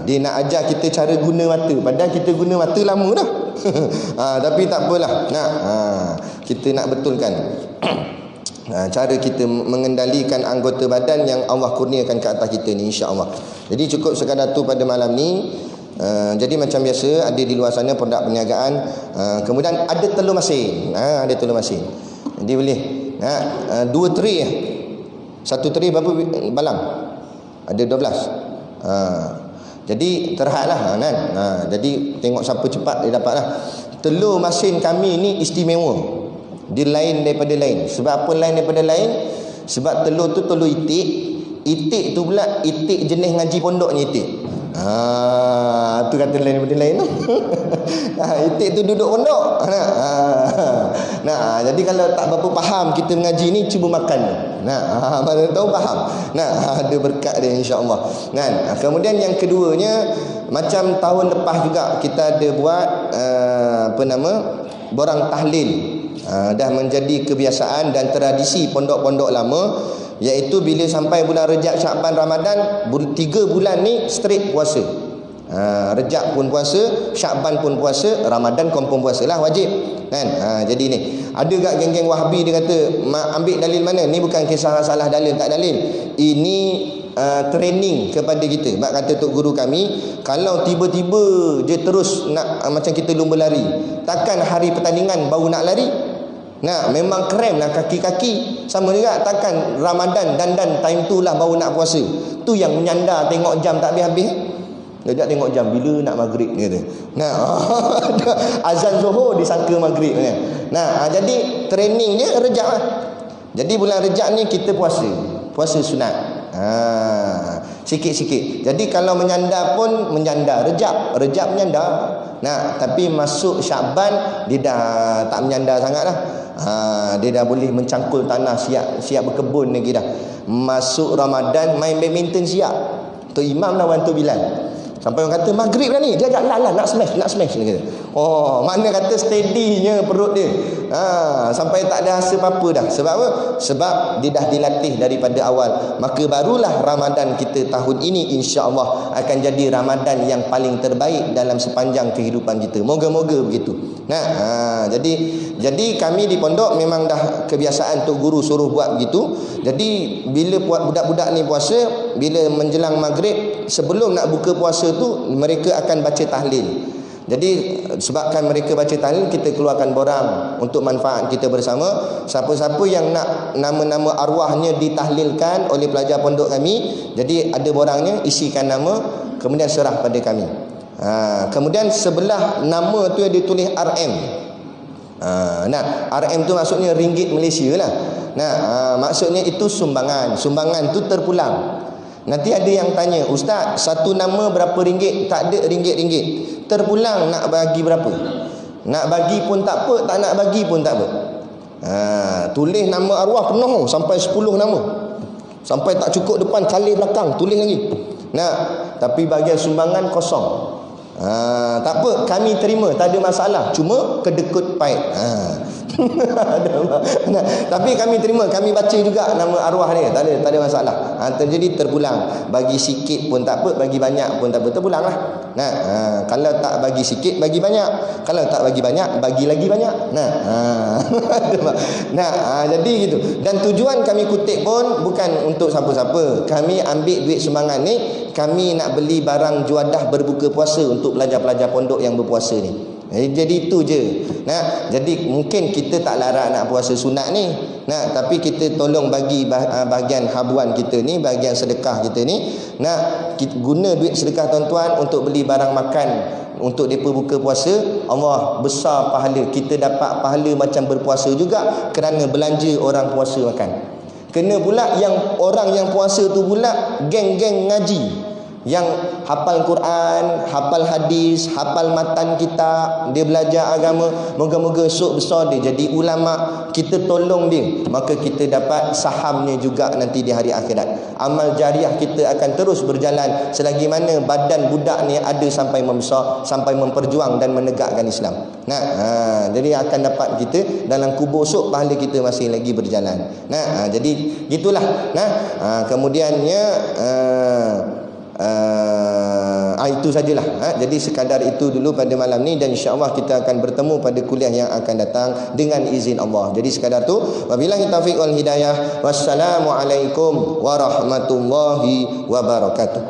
Dia nak ajar kita cara guna mata. Padahal kita guna mata lama dah. Tapi tak apalah. Kita nak betulkan cara kita mengendalikan anggota badan yang Allah kurniakan ke atas kita ni, insya-Allah. Jadi cukup sekadar tu pada malam ni. Jadi macam biasa ada di luar sana produk perniagaan. Kemudian ada telur masin. Ada telur masin. Jadi boleh 2 tray. 1 tray berapa balang? Ada 12. Jadi terhadlah kan. Jadi tengok siapa cepat dia dapatlah. Telur masin kami ni istimewa. Dia lain daripada lain. Sebab apa lain daripada lain? Sebab telur tu telur itik. Itik tu pula itik jenis ngaji pondok ni itik. Tu kata lain daripada lain tu. Itik tu duduk pondok. Jadi kalau tak berapa faham kita mengaji ni, cuba makan. Mana tahu faham. Ada berkat dia, insya-Allah. Kemudian yang keduanya, macam tahun lepas juga kita ada buat borang tahlil. Dah menjadi kebiasaan dan tradisi pondok-pondok lama, iaitu bila sampai bulan Rejab, Syaban, Ramadan, 3 bulan ni straight puasa. Rejab pun puasa, Syaban pun puasa, Ramadan confirm puasalah, wajib kan. Jadi ni ada gak geng-geng Wahabi dia kata ambil dalil mana? Ni bukan kisah salah dalil tak dalil. Ini training kepada kita. Sebab kata tok guru kami, kalau tiba-tiba dia terus nak macam kita lumba lari, takkan hari pertandingan baru nak lari. Memang krem lah kaki-kaki. Sama juga, takkan Ramadan dan time tu lah baru nak puasa. Tu yang menyandar tengok jam tak habis-habis. Dia tengok jam bila nak maghrib dia kata. Nah, azan Zuhur disangka maghrib kan. Nah, jadi training dia Rejab lah. Jadi bulan Rejab ni kita puasa sunat. Sikit-sikit. Jadi kalau menyandar pun menyandar Rejab menyandar. Nah, tapi masuk Syaban dia dah tak menyandar sangatlah. Dia dah boleh mencangkul tanah, siap berkebun lagi dah. Masuk Ramadan main badminton siap. Tu Imam lawan tu Bilal. Sampai orang kata maghrib dah ni, dia ajak lah nak smash dia kata. Oh, makna kata steadynya perut dia. Sampai tak ada rasa apa-apa dah. Sebab apa? Sebab dia dah dilatih daripada awal. Maka barulah Ramadan kita tahun ini insya-Allah akan jadi Ramadan yang paling terbaik dalam sepanjang kehidupan kita. Moga-moga begitu. Jadi kami di pondok memang dah kebiasaan tok guru suruh buat begitu. Jadi bila budak-budak ni puasa, bila menjelang maghrib sebelum nak buka puasa tu mereka akan baca tahlil. Jadi sebabkan mereka baca tahlil, kita keluarkan borang untuk manfaat kita bersama. Siapa-siapa yang nak nama-nama arwahnya ditahlilkan oleh pelajar pondok kami, jadi ada borangnya, isikan nama, kemudian serah pada kami. Kemudian sebelah nama tu yang ditulis RM. RM tu maksudnya ringgit Malaysia lah. Maksudnya itu sumbangan. Sumbangan tu terpulang. Nanti ada yang tanya, Ustaz, satu nama berapa ringgit? Tak ada ringgit-ringgit. Terpulang nak bagi berapa? Nak bagi pun tak apa, tak nak bagi pun tak apa. Tulis nama arwah penuh sampai 10 nama. Sampai tak cukup depan, kali belakang tulis lagi. Tapi bahagian sumbangan kosong. Tak apa, kami terima, tak ada masalah. Cuma kedekut pahit. Tapi kami terima, kami baca juga nama arwah dia, tak ada masalah. Terjadi terpulang. Bagi sikit pun tak apa, bagi banyak pun tak apa, terpulang lah. Kalau tak bagi sikit, bagi banyak. Kalau tak bagi banyak, bagi lagi banyak. Jadi gitu. Dan tujuan kami kutip pun bukan untuk siapa-siapa. Kami ambil duit sumbangan ni, kami nak beli barang juadah berbuka puasa untuk pelajar-pelajar pondok yang berpuasa ni. Jadi itu je. Jadi mungkin kita tak larat nak puasa sunat ni. Tapi kita tolong bagi bahagian habuan kita ni, bahagian sedekah kita ni. Kita guna duit sedekah tuan-tuan untuk beli barang makan untuk mereka buka puasa. Allah besar pahala. Kita dapat pahala macam berpuasa juga kerana belanja orang puasa makan. Kena pula yang orang yang puasa tu pula geng-geng ngaji, yang hafal Quran, hafal hadis, hafal matan kitab, dia belajar agama. Moga-moga esok besar dia jadi ulama. Kita tolong dia, maka kita dapat sahamnya juga nanti di hari akhirat. Amal jariah kita akan terus berjalan selagi mana badan budak ni ada sampai membesar, sampai memperjuang dan menegakkan Islam. Jadi akan dapat kita dalam kubur esok, pahala kita masih lagi berjalan. Jadi gitulah. Kemudiannya itu sajalah. Jadi sekadar itu dulu pada malam ni, dan insya-Allah kita akan bertemu pada kuliah yang akan datang dengan izin Allah. Jadi sekadar tu, wabillahi taufiq wal hidayah. Wassalamualaikum warahmatullahi wabarakatuh.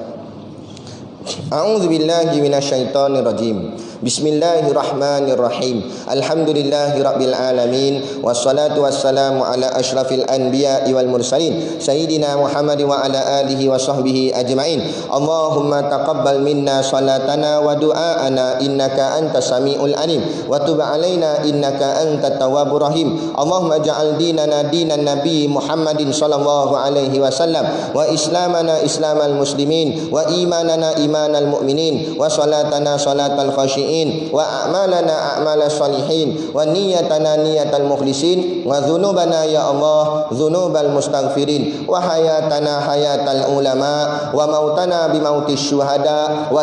A'udzubillahi minasyaitonirrajim. Bismillahirrahmanirrahim. Alhamdulillahirabbil alamin, wassalatu wassalamu ala asyrafil anbiya'i wal mursalin sayyidina Muhammad wa ala alihi wa sahbihi ajmain. Allahumma taqabbal minna salatana wa du'aana innaka antas samiul alim wa tub alaina innaka antat tawwabur rahim. Allahumma ja'al dinana dinan nabi Muhammadin sallallahu alaihi wasallam, wa islamana islamal muslimin, wa imanana imanal mu'minin, wa salatana salatal khashi'in, wa a'malana a'malal salihin, wa niyatana niyatal mukhlisin, wa dhunubana ya Allah dhunubal mustaghfirin, wa hayatana hayatal ulama, wa mautana bimautis syuhada, wa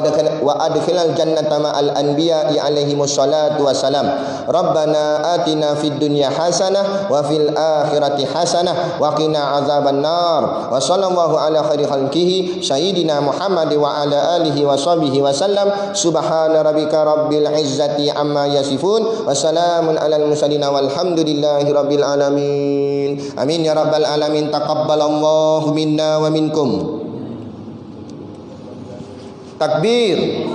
adkhilal jannata ma'al anbiya'i alaihimus salatu wassalam. Rabbana atina fid dunya hasanah wa fil akhirati hasanah wa qina azaban nar. Wa sallallahu ala khairi khalqihi sayyidina Muhammad wa ala alihi wa sahbihi wa sallam. Subhana rabbika rabbil izzati amma yasifun, wa salamun alal mursalin walhamdulillahi rabbil alamin. Amin ya rabbal alamin. Taqabbalallahu minna wa minkum. Takbir.